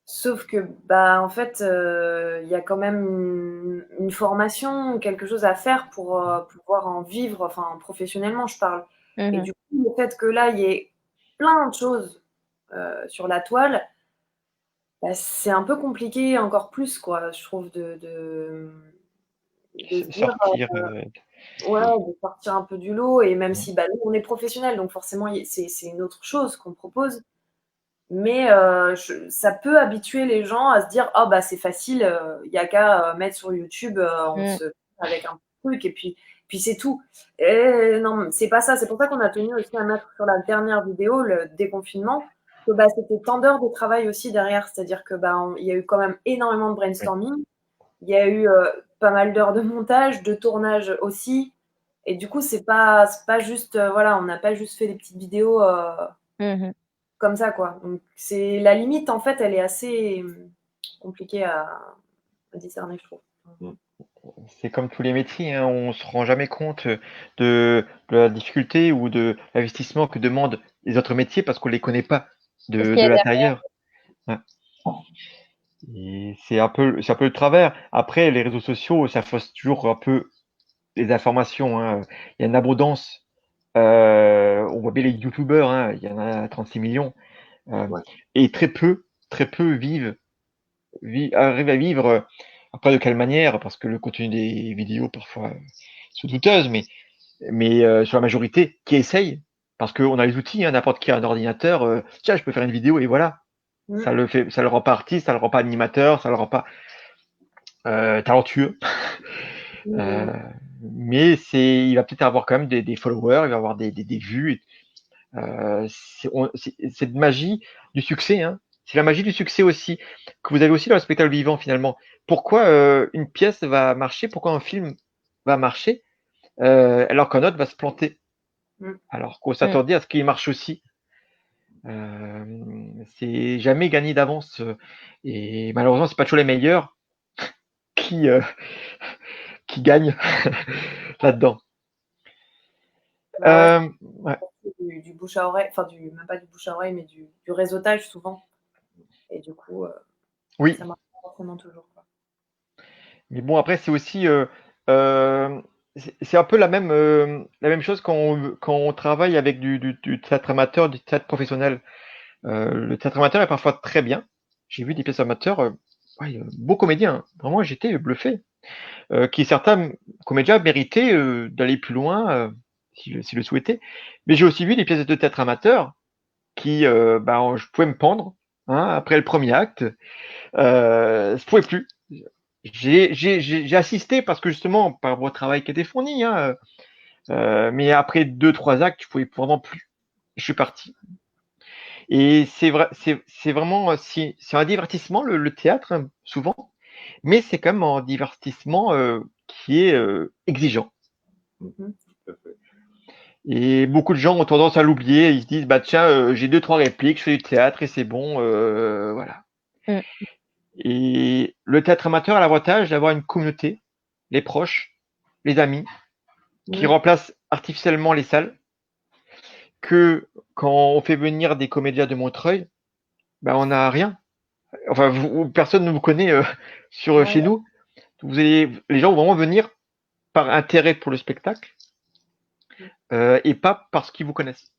sauf que en fait, il y a quand même une formation, quelque chose à faire pour pouvoir en vivre, enfin professionnellement, je parle. Et du coup, le fait que là, il y ait plein de choses sur la toile, c'est un peu compliqué encore plus, quoi, je trouve, de se dire, sortir. ouais, de sortir un peu du lot. Et même si nous, on est professionnels, donc forcément, c'est une autre chose qu'on propose. Mais ça peut habituer les gens à se dire, oh bah c'est facile, il n'y a qu'à mettre sur YouTube avec un truc, et puis c'est tout. Et non, c'est pas ça. C'est pour ça qu'on a tenu aussi à mettre sur la dernière vidéo, le déconfinement, que c'était tant d'heures de travail aussi derrière. C'est-à-dire que il y a eu quand même énormément de brainstorming. Il y a eu pas mal d'heures de montage, de tournage aussi. Et du coup, c'est pas juste, voilà, on n'a pas juste fait des petites vidéos comme ça, quoi. Donc, c'est la limite, en fait, elle est assez compliquée à discerner, je trouve. C'est comme tous les métiers, hein, on se rend jamais compte de la difficulté ou de l'investissement que demandent les autres métiers parce qu'on les connaît pas de l'intérieur. Ouais. Et c'est un peu le travers. Après, les réseaux sociaux, ça fausse toujours un peu les informations, hein. Il y a une abondance. On voit bien les youtubeurs, hein, il y en a 36 millions. Et très peu arrivent à vivre. Après, de quelle manière? Parce que le contenu des vidéos, parfois, sont douteuses, mais sur la majorité qui essaye, parce qu'on a les outils, hein, n'importe qui a un ordinateur, tiens, je peux faire une vidéo et voilà. Ça le rend pas artiste, ça le rend pas animateur, ça le rend pas talentueux. Mais il va peut-être avoir quand même des followers, il va avoir des vues. C'est cette magie du succès, hein. C'est la magie du succès aussi, que vous avez aussi dans le spectacle vivant finalement. Pourquoi une pièce va marcher, pourquoi un film va marcher, alors qu'un autre va se planter, alors qu'on s'attendait à ce qu'il marche aussi. C'est jamais gagné d'avance, et malheureusement c'est pas toujours les meilleurs qui gagnent là-dedans. Ouais. Du bouche à oreille, enfin même pas du bouche à oreille, mais du réseautage souvent. Et du coup, oui. Ça marche pas forcément toujours, quoi. Mais bon, après c'est aussi c'est un peu la même chose quand on travaille avec du théâtre amateur, du théâtre professionnel. Le théâtre amateur est parfois très bien. J'ai vu des pièces amateurs, beaux comédiens, hein. Vraiment j'étais bluffé. Qui certains comédiens méritaient d'aller plus loin s'ils le souhaitaient. Mais j'ai aussi vu des pièces de théâtre amateurs qui, je pouvais me pendre, hein, après le premier acte. Je pouvais plus. J'ai assisté parce que justement par votre travail qui était fourni, hein, mais après 2-3 actes, je pouvais vraiment plus. Je suis parti. Et c'est vrai, c'est vraiment c'est un divertissement le théâtre, hein, souvent, mais c'est quand même un divertissement qui est exigeant. Et beaucoup de gens ont tendance à l'oublier. Ils se disent, bah tiens, j'ai 2-3 répliques, je fais du théâtre et c'est bon, voilà. Et le théâtre amateur a l'avantage d'avoir une communauté, les proches, les amis, qui remplacent artificiellement les salles. Que quand on fait venir des comédiens de Montreuil, on n'a rien. Enfin, personne ne vous connaît chez nous. Les gens vont vraiment venir par intérêt pour le spectacle et pas parce qu'ils vous connaissent.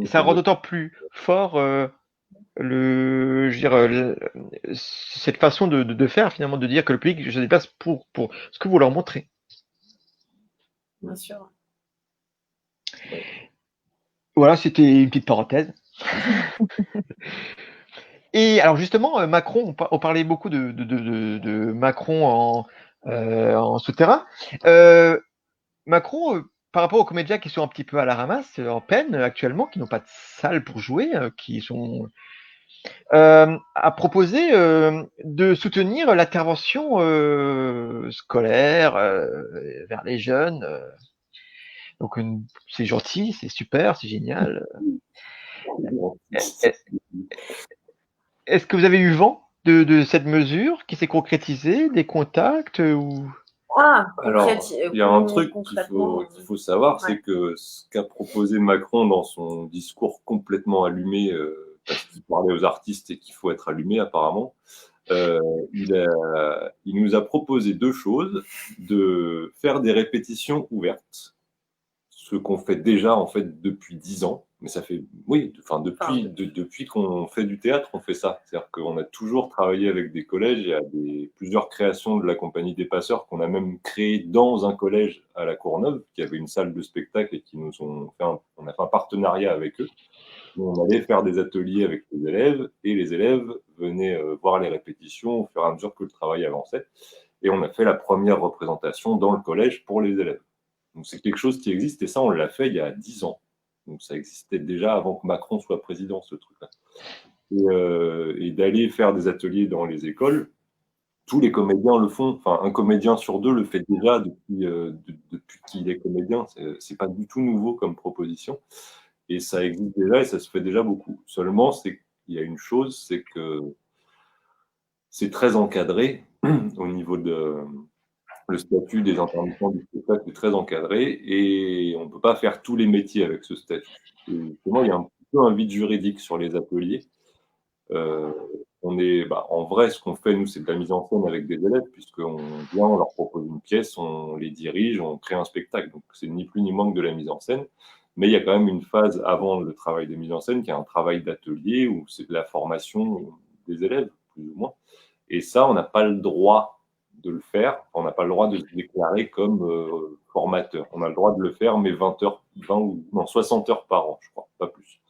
Et ça rend d'autant plus fort cette façon de faire, finalement, de dire que le public se déplace pour ce que vous leur montrez. Bien sûr. Voilà, c'était une petite parenthèse. Et alors justement, Macron, on parlait beaucoup de Macron en souterrain. Macron, par rapport aux comédiens qui sont un petit peu à la ramasse, en peine actuellement, qui n'ont pas de salle pour jouer, qui sont a proposé de soutenir l'intervention scolaire vers les jeunes. Donc c'est gentil, c'est super, c'est génial. Est-ce que vous avez eu vent de cette mesure qui s'est concrétisée, des contacts ou... Ah, Alors, il y a un truc qu'il faut savoir, Ouais. c'est que ce qu'a proposé Macron dans son discours complètement allumé, parce qu'il parlait aux artistes et qu'il faut être allumé apparemment, il nous a proposé deux choses, de faire des répétitions ouvertes, ce qu'on fait déjà en fait depuis 10 ans, mais ça fait, oui, enfin depuis qu'on fait du théâtre, on fait ça. C'est-à-dire qu'on a toujours travaillé avec des collèges, il y a plusieurs créations de la Compagnie des Passeurs qu'on a même créées dans un collège à la Courneuve, qui avait une salle de spectacle et qui nous ont fait on a fait un partenariat avec eux. Où on allait faire des ateliers avec les élèves et les élèves venaient voir les répétitions au fur et à mesure que le travail avançait. Et on a fait la première représentation dans le collège pour les élèves. Donc c'est quelque chose qui existe et ça, on l'a fait il y a 10 ans. Donc ça existait déjà avant que Macron soit président, ce truc-là. Et d'aller faire des ateliers dans les écoles, tous les comédiens le font. Enfin, un comédien sur deux le fait déjà depuis qu'il est comédien. C'est pas du tout nouveau comme proposition. Et ça existe déjà et ça se fait déjà beaucoup. Seulement, il y a une chose, c'est que c'est très encadré au niveau de le statut des intermittents du spectacle est très encadré et on ne peut pas faire tous les métiers avec ce statut. Et justement, il y a un petit peu un vide juridique sur les ateliers. En vrai, ce qu'on fait, nous, c'est de la mise en scène avec des élèves, puisqu'on vient, on leur propose une pièce, on les dirige, on crée un spectacle. Donc, c'est ni plus ni moins que de la mise en scène. Mais il y a quand même une phase avant le travail de mise en scène qui est un travail d'atelier où c'est de la formation des élèves, plus ou moins. Et ça, on n'a pas le droit de le faire. On n'a pas le droit de se déclarer comme formateur. On a le droit de le faire, mais 60 heures par an, je crois, pas plus.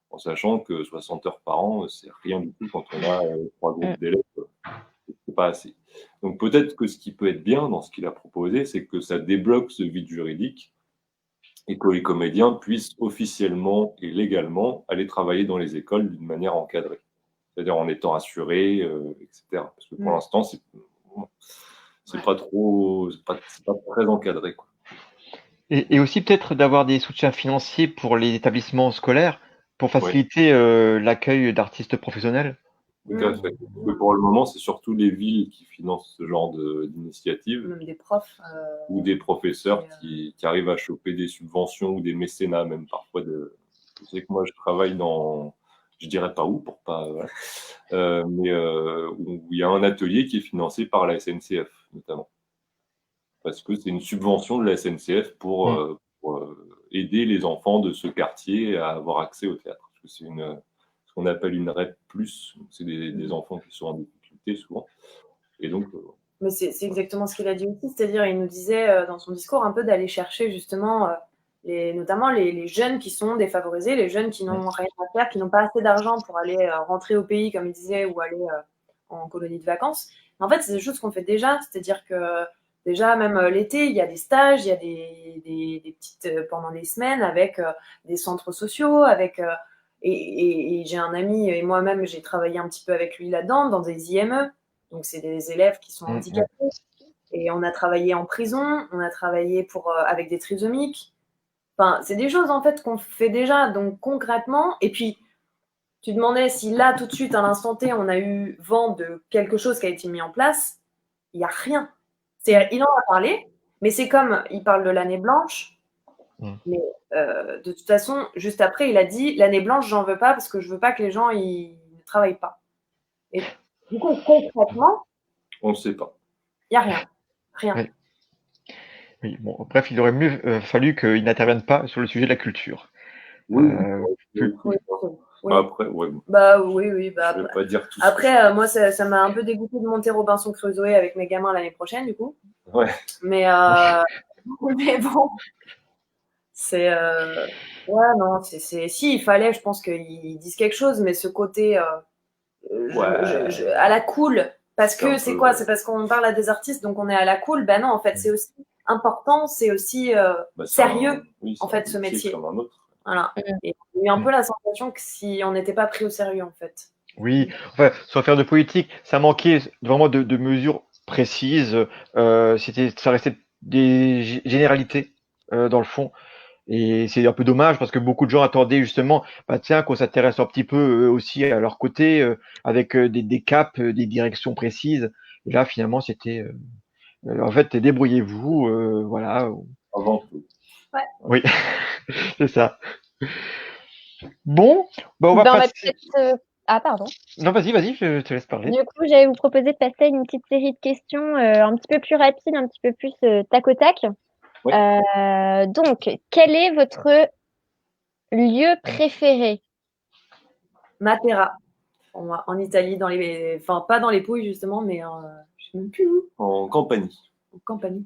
En sachant que 60 heures par an, c'est rien du tout quand on a 3 groupes d'élèves, c'est pas assez. Donc peut-être que ce qui peut être bien dans ce qu'il a proposé, c'est que ça débloque ce vide juridique et que les comédiens puissent officiellement et légalement aller travailler dans les écoles d'une manière encadrée. C'est-à-dire en étant assurés, etc. Parce que pour l'instant, c'est pas très encadré, quoi. Et aussi peut-être d'avoir des soutiens financiers pour les établissements scolaires pour faciliter l'accueil d'artistes professionnels. Tout à fait. Mais pour le moment, c'est surtout les villes qui financent ce genre d'initiative. Même des profs. Ou des professeurs qui arrivent à choper des subventions ou des mécénats, même parfois. Je sais que moi, je travaille dans, je dirais pas où, pour pas, mais où il y a un atelier qui est financé par la SNCF, notamment. Parce que c'est une subvention de la SNCF pour aider les enfants de ce quartier à avoir accès au théâtre. Parce que c'est ce qu'on appelle une REP+, c'est des enfants qui sont en difficulté souvent. Et donc... Mais c'est exactement ce qu'il a dit aussi, c'est-à-dire il nous disait dans son discours un peu d'aller chercher justement notamment les jeunes qui sont défavorisés, les jeunes qui n'ont rien à faire, qui n'ont pas assez d'argent pour aller rentrer au pays, comme il disait, ou aller en colonie de vacances. Mais en fait, c'est des choses qu'on fait déjà, c'est-à-dire que déjà, même l'été, il y a des stages, il y a des petites pendant des semaines avec des centres sociaux, avec et j'ai un ami et moi-même, j'ai travaillé un petit peu avec lui là-dedans, dans des IME. Donc, c'est des élèves qui sont handicapés. Et on a travaillé en prison, on a travaillé avec des trisomiques. Enfin, c'est des choses, en fait, qu'on fait déjà. Donc, concrètement, et puis, tu demandais si là, tout de suite, à l'instant T, on a eu vent de quelque chose qui a été mis en place. Il n'y a rien. Il en a parlé, mais c'est comme, il parle de l'année blanche. Mais de toute façon, juste après, il a dit, l'année blanche, j'en veux pas parce que je veux pas que les gens, ils ne travaillent pas. Et du coup, concrètement, on ne sait pas. Il n'y a rien. Rien. Oui. Oui, bon, bref, il aurait mieux fallu qu'il n'intervienne pas sur le sujet de la culture. Oui. Après, ouais. Bah oui. Je vais pas dire tout après, moi, ça m'a un peu dégoûté de monter Robinson Crusoe avec mes gamins l'année prochaine, du coup. Ouais. Mais bon, c'est non, si il fallait, je pense qu'ils disent quelque chose, mais ce côté à la cool, parce que c'est quoi? C'est parce qu'on parle à des artistes, donc on est à la cool. Ben non, en fait, c'est aussi important, c'est aussi sérieux, en fait, ce métier. Comme un autre. Voilà. Et j'ai eu un peu la sensation que si on n'était pas pris au sérieux, en fait. Oui, enfin, sans faire de politique, ça manquait vraiment de mesures précises. Ça restait des généralités dans le fond. Et c'est un peu dommage parce que beaucoup de gens attendaient justement, bah tiens, qu'on s'intéresse un petit peu aussi à leur côté, avec des caps, des directions précises. Et là, finalement, c'était, en fait, débrouillez-vous, voilà. Avant tout. Ouais. Oui, c'est ça. Bon, bah on va Ben, on va passer. peut-être. Ah, pardon. Non, vas-y, je te laisse parler. Du coup, j'allais vous proposer de passer à une petite série de questions un petit peu plus rapide, un petit peu plus tac au tac. Ouais. Donc, quel est votre lieu préféré? Matera, pour moi, en Italie, enfin pas dans les Pouilles justement, mais je sais même plus où, En Campanie. en Campanie.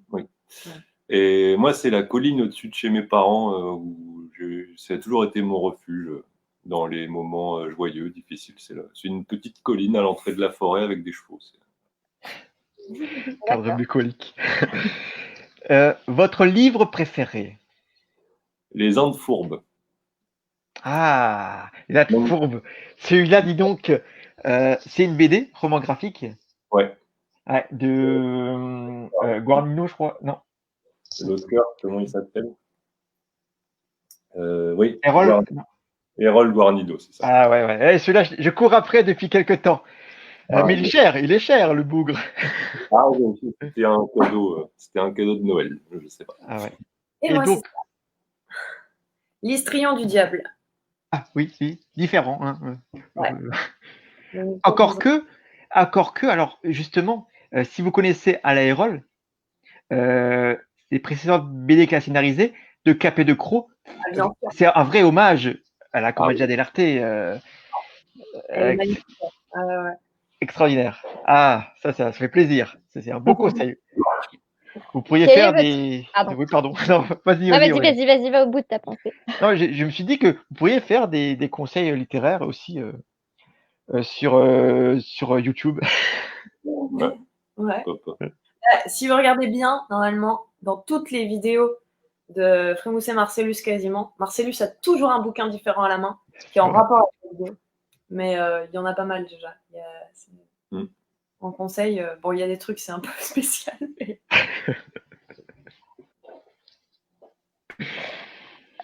Et moi, c'est la colline au-dessus de chez mes parents où ça a toujours été mon refuge dans les moments joyeux, difficiles. C'est une petite colline à l'entrée de la forêt avec des chevaux. Cadre bucolique. Votre livre préféré? Les Andes fourbes. Ah, la Donc, fourbe. Celui-là, dis donc, c'est une BD, roman graphique, ouais, ouais, de Guarnino, je crois. Non, l'auteur, comment il s'appelle Oui, Errol. Non. Errol Guarnido, c'est ça. Ah ouais, ouais. Eh, celui-là, je cours après depuis quelque temps. Ah, Mais il est cher, le bougre. Ah, oui, c'était un cadeau de Noël, je sais pas. Ah ouais. Et Et moi, donc, c'est l'Histrion du diable. ah oui, si, différent. Hein. Ouais. Encore que, alors justement, si vous connaissez Alain Errol, les précédentes BD qu'il a scénarisées de Cap et de Croc, Ah, bien sûr. c'est un vrai hommage à la Commedia oui. dell'arte. Elle est magnifique. Ouais. Extraordinaire. Ah, ça fait plaisir. C'est un beau conseil. Vous pourriez Quel est faire votre... des. Pardon. Oui, pardon. Non, vas-y, Non, vas-y, Aurélien. vas-y, va au bout de ta pensée. Non, je me suis dit que vous pourriez faire des conseils littéraires aussi sur YouTube. Ouais, Ouais. pourquoi pas. Si vous regardez bien, normalement, dans toutes les vidéos de Frémousse et Marcellus quasiment, Marcellus a toujours un bouquin différent à la main qui est en Ouais. rapport avec la vidéo. Mais il y en a pas mal déjà. Mm. En conseil, bon, il y a des trucs, c'est un peu spécial. Mais...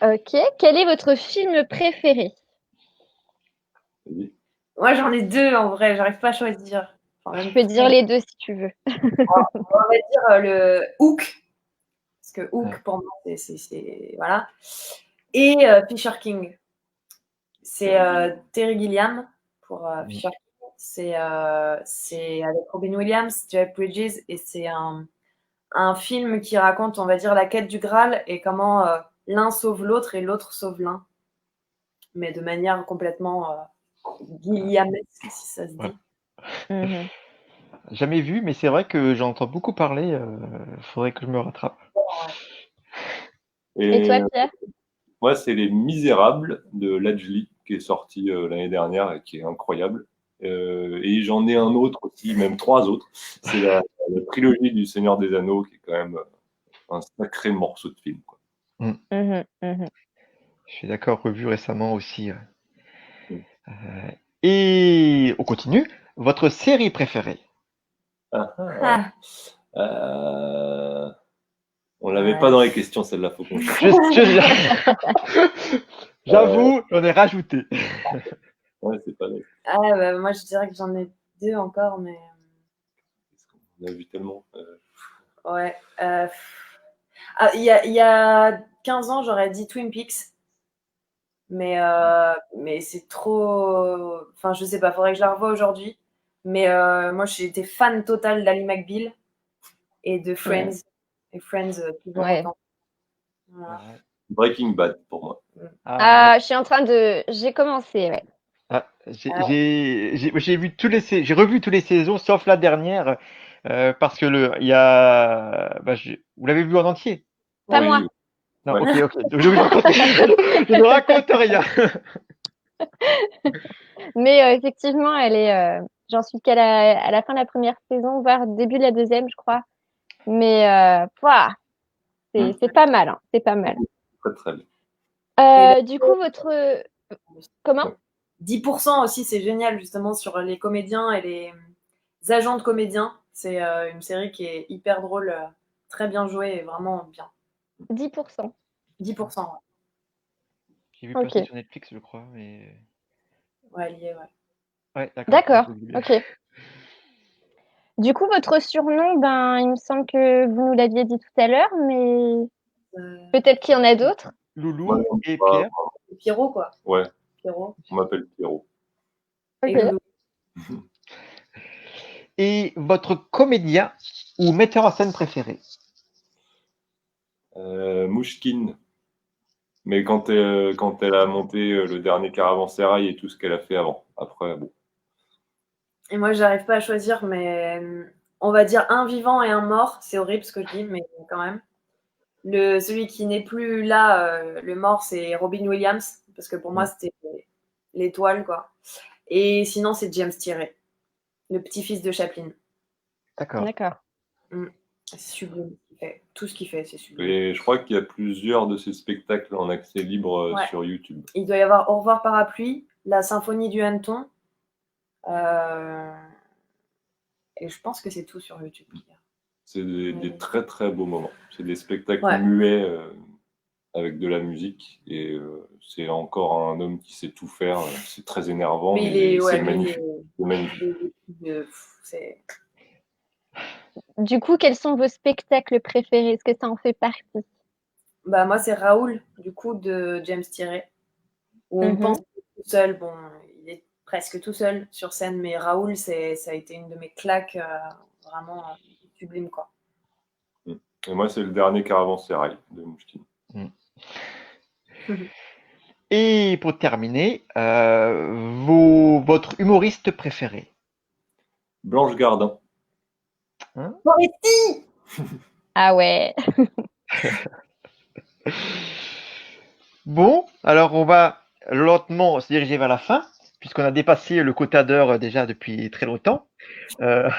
Ok. Quel est votre film préféré? Vas-y. Moi, j'en ai deux en vrai, j'arrive pas à choisir. Enfin, Tu même peux dire les deux si tu veux. on va dire le Hook, parce que Hook, Ouais. pour moi, c'est voilà. Et Fisher King. C'est Terry Gilliam pour Fisher King. C'est avec Robin Williams, Jeff Bridges, et c'est un film qui raconte, on va dire, la quête du Graal et comment l'un sauve l'autre et l'autre sauve l'un, mais de manière complètement Gilliamesque, si ça se dit. Ouais. Mhm. Jamais vu, mais c'est vrai que j'entends beaucoup parler. Faudrait que je me rattrape. Et toi, Et Pierre? moi, c'est Les Misérables de Lajli qui est sorti l'année dernière et qui est incroyable. Et j'en ai un autre aussi, même trois autres. C'est la trilogie du Seigneur des Anneaux qui est quand même un sacré morceau de film, quoi. Mhm, mhm. Je suis d'accord, revu récemment aussi. Mm. Et on continue. Votre série préférée? Ah, On l'avait Ouais. pas dans les questions, celle-là, faut qu'on change. J'avoue, j'en ai rajouté. Ouais, c'est pas vrai. bah, moi, je dirais que j'en ai deux encore, mais On a vu tellement. ouais. Il y a 15 ans, j'aurais dit Twin Peaks. Mais c'est trop. Enfin, je sais pas, faudrait que je la revoie aujourd'hui. Mais moi, j'ai été fan totale d'Ally McBeal et de Friends. Et Friends, toujours Ouais. autant. Voilà. Breaking Bad pour moi. Ah, je suis en train de. J'ai commencé, ouais. J'ai vu j'ai revu tous les saisons sauf la dernière parce que il y a, vous l'avez vu en entier? Pas Oui, moi. Non, Ouais. ok. Je ne raconte rien. Mais effectivement, j'en suis à la fin de la première saison, voire début de la deuxième, je crois. Mais ouah, c'est pas mal, hein, c'est pas mal. Très très bien. Du coup, comment? Ouais. 10% aussi, c'est génial, justement, sur les comédiens et les agents de comédiens. C'est une série qui est hyper drôle, très bien jouée et vraiment bien. 10%. 10%, ouais. J'ai vu Ok. passer sur Netflix, je crois. Mais... Ouais, elle y est, ouais. Ouais, D'accord. j'ai oublié. Ok. Du coup, votre surnom, ben, il me semble que vous nous l'aviez dit tout à l'heure, mais peut-être qu'il y en a d'autres. Loulou Ouais, et bah, Pierre. Pierrot, quoi. Ouais, Pierrot. on m'appelle Pierrot. Et Ok. Loulou. Et votre comédien ou metteur en scène préféré? Mouchkine. Mais quand elle a monté le dernier Caravansérail et tout ce qu'elle a fait avant. Après, bon. Et moi, j'arrive pas à choisir, mais on va dire un vivant et un mort. C'est horrible ce que je dis, mais quand même. Celui qui n'est plus là, le mort, c'est Robin Williams, parce que pour moi, c'était l'étoile, quoi. Et sinon, c'est James Tiré, le petit-fils de Chaplin. D'accord. D'accord. C'est sublime ce qu'il fait. Tout ce qu'il fait, c'est sublime. Et je crois qu'il y a plusieurs de ces spectacles en accès libre Ouais. sur YouTube. Il doit y avoir Au revoir parapluie, La symphonie du hanneton. Et je pense que c'est tout sur YouTube. C'est des très très beaux moments. C'est des spectacles Ouais. muets avec de la musique. Et c'est encore un homme qui sait tout faire. C'est très énervant, mais c'est magnifique. C'est magnifique. C'est... Du coup, quels sont vos spectacles préférés? Est-ce que ça en fait partie? Bah, moi, c'est Raoul, du coup, de James Tiré. Où on pense qu'il est tout seul. Bon, il est presque tout seul sur scène, mais Raoul, ça a été une de mes claques vraiment sublime, quoi. Et moi, c'est le dernier Caravansérail de Mouchkine. Et pour terminer, votre humoriste préféré? Blanche Gardin. Hein? Moretti. Ah ouais. Bon, alors on va lentement se diriger vers la fin, puisqu'on a dépassé le quota d'heures déjà depuis très longtemps. Euh,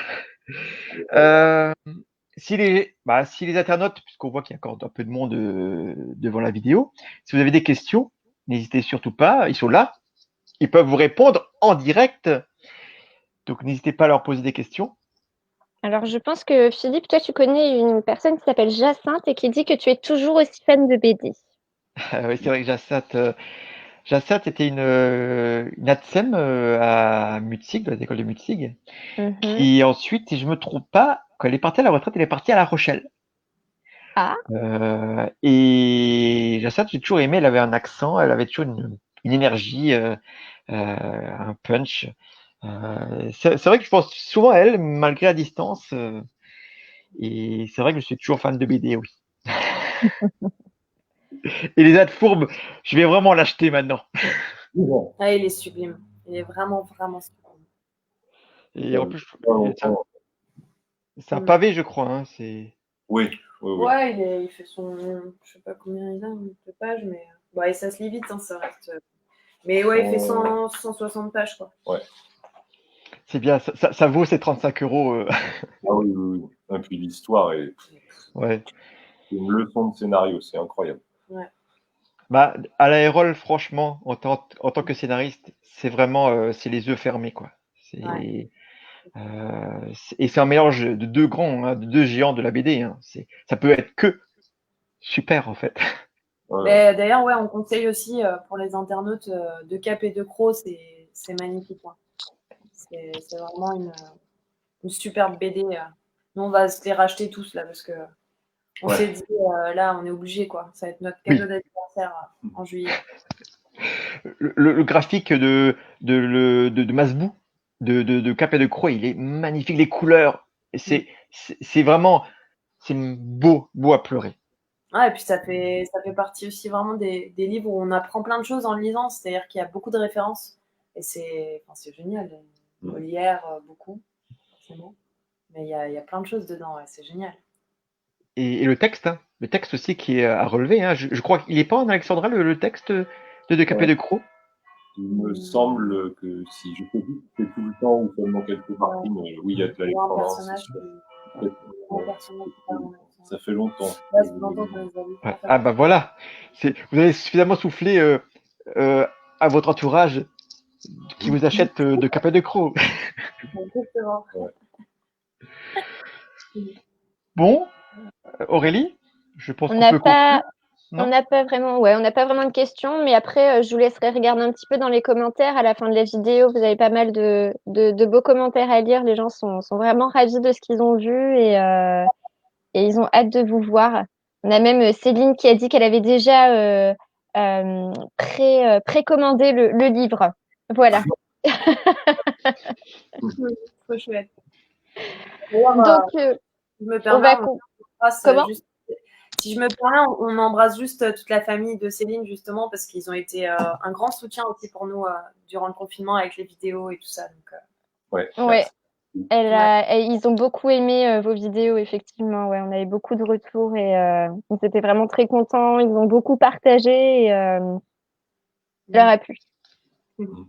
si les internautes, puisqu'on voit qu'il y a encore un peu de monde devant la vidéo, si vous avez des questions, n'hésitez surtout pas, ils sont là, ils peuvent vous répondre en direct, donc n'hésitez pas à leur poser des questions. Alors, je pense que Philippe, toi, tu connais une personne qui s'appelle Jacinthe et qui dit que tu es toujours aussi fan de BD. Oui, c'est vrai que Jacinthe était une ATSEM à Mutzig, à l'école de Mutzig, qui ensuite, si je me trompe pas, quand elle est partie à la retraite, elle est partie à La Rochelle. Ah. Et Jacinthe, j'ai toujours aimé, elle avait un accent, elle avait toujours une énergie, un punch. C'est vrai que je pense souvent à elle, malgré la distance. Et c'est vrai que je suis toujours fan de BD, oui. Et les Ad Fourbes, je vais vraiment l'acheter maintenant. Ah, il est sublime. Il est vraiment, vraiment sublime. Et en plus, c'est un pavé, je crois. Hein, oui. Ouais, il fait son. Je sais pas combien il a de pages, mais. Bah, et ça se lit vite, hein, ça reste. Mais ouais, il fait 160 pages, quoi. Ouais. C'est bien, ça vaut ces 35 €. Ah oui. Et puis l'histoire est. Ouais. C'est une leçon de scénario, c'est incroyable. Ouais. Bah, à l'Aérol, franchement, en tant que scénariste, c'est vraiment c'est les yeux fermés, quoi. Et c'est un mélange de deux grands, hein, de deux géants de la BD. Hein. Ça peut être que super, en fait. Ouais. D'ailleurs, ouais, on conseille aussi pour les internautes de Cap et de Croc, c'est magnifique. Hein. C'est vraiment une superbe BD. Nous, on va se les racheter tous là parce que on s'est dit là, on est obligé, quoi. Ça va être notre cadeau d'anniversaire en juillet. Le graphique de Masbou, de Cap et de Croc, il est magnifique, les couleurs. C'est vraiment beau à pleurer. Ouais, et puis ça fait partie aussi vraiment des livres où on apprend plein de choses en le lisant, c'est-à-dire qu'il y a beaucoup de références et c'est génial. Molière, beaucoup, forcément. Mais il y a plein de choses dedans, ouais, c'est génial. Et le texte aussi qui est à relever. Hein. Je crois qu'il n'est pas en Alexandra, le texte de Cap et de Croc. Il me semble que si je peux dire que c'est tout le temps ou seulement quelques parties, mais oui, il y a de l'Alexandra. Ça fait longtemps. Ouais, ça fait longtemps qu'on les a vus. Ouais. Ah bah voilà, vous avez suffisamment soufflé à votre entourage qui vous achète de Cap et de Croc. Exactement. Bon, Aurélie, je pense On qu'on n'a peut pas. conclure. Non? On n'a pas vraiment, ouais, on n'a pas vraiment de questions, mais après, je vous laisserai regarder un petit peu dans les commentaires à la fin de la vidéo. Vous avez pas mal de beaux commentaires à lire. Les gens sont vraiment ravis de ce qu'ils ont vu et ils ont hâte de vous voir. On a même Céline qui a dit qu'elle avait déjà précommandé le livre. Voilà. Trop chouette. D'ailleurs, Donc, je me on permets, va... on embrasse Comment? juste. Si je me permets, on embrasse juste toute la famille de Céline, justement, parce qu'ils ont été un grand soutien aussi pour nous durant le confinement avec les vidéos et tout ça. Donc, Ouais, Ouais. merci. Ils ont beaucoup aimé vos vidéos, effectivement. Ouais, on avait beaucoup de retours et ils étaient vraiment très contents. Ils ont beaucoup partagé et ça leur a plu. Mhm.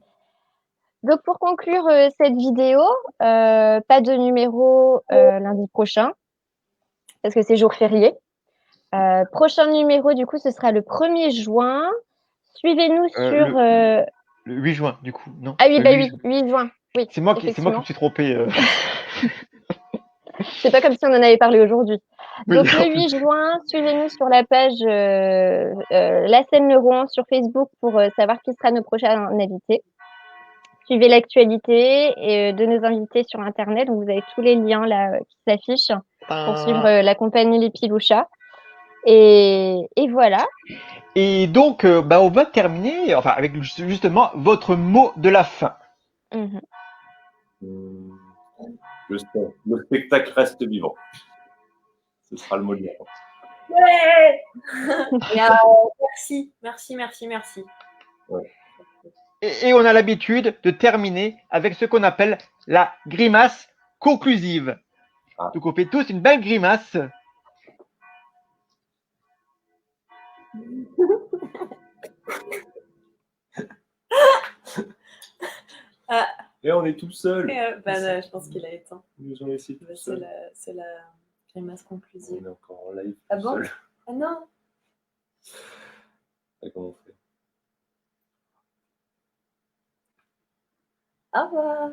Donc, pour conclure cette vidéo, pas de numéro lundi prochain parce que c'est jour férié. Prochain numéro, du coup, ce sera le 1er juin. Suivez-nous sur... Le 8 juin, du coup, non? Ah oui, Le bah 8 oui, juin. 8 juin. Oui, C'est moi qui me effectivement. suis trompé. C'est pas comme si on en avait parlé aujourd'hui. Oui, Donc, en le plus. 8 juin, suivez-nous sur la page La Scène Le Rouen sur Facebook pour savoir qui sera nos prochains invités. Suivez l'actualité et, de nos invités sur Internet. Donc, vous avez tous les liens là qui s'affichent pour suivre la compagnie Les Pilouchas. Et voilà. Et donc, on va terminer enfin, avec justement votre mot de la fin. Mhm. Le spectacle reste vivant. Ce sera le mot de la fin. Ouais. Et, merci. Ouais. Et on a l'habitude de terminer avec ce qu'on appelle la grimace conclusive. Ah. Donc on fait tous une belle grimace. Et on est tout seul. Je pense qu'il a éteint. Ils nous ont laissé tout seul. C'est la grimace conclusive. On est encore en live. Ah tout bon? seul. Ah non. Et comment on fait? Au revoir.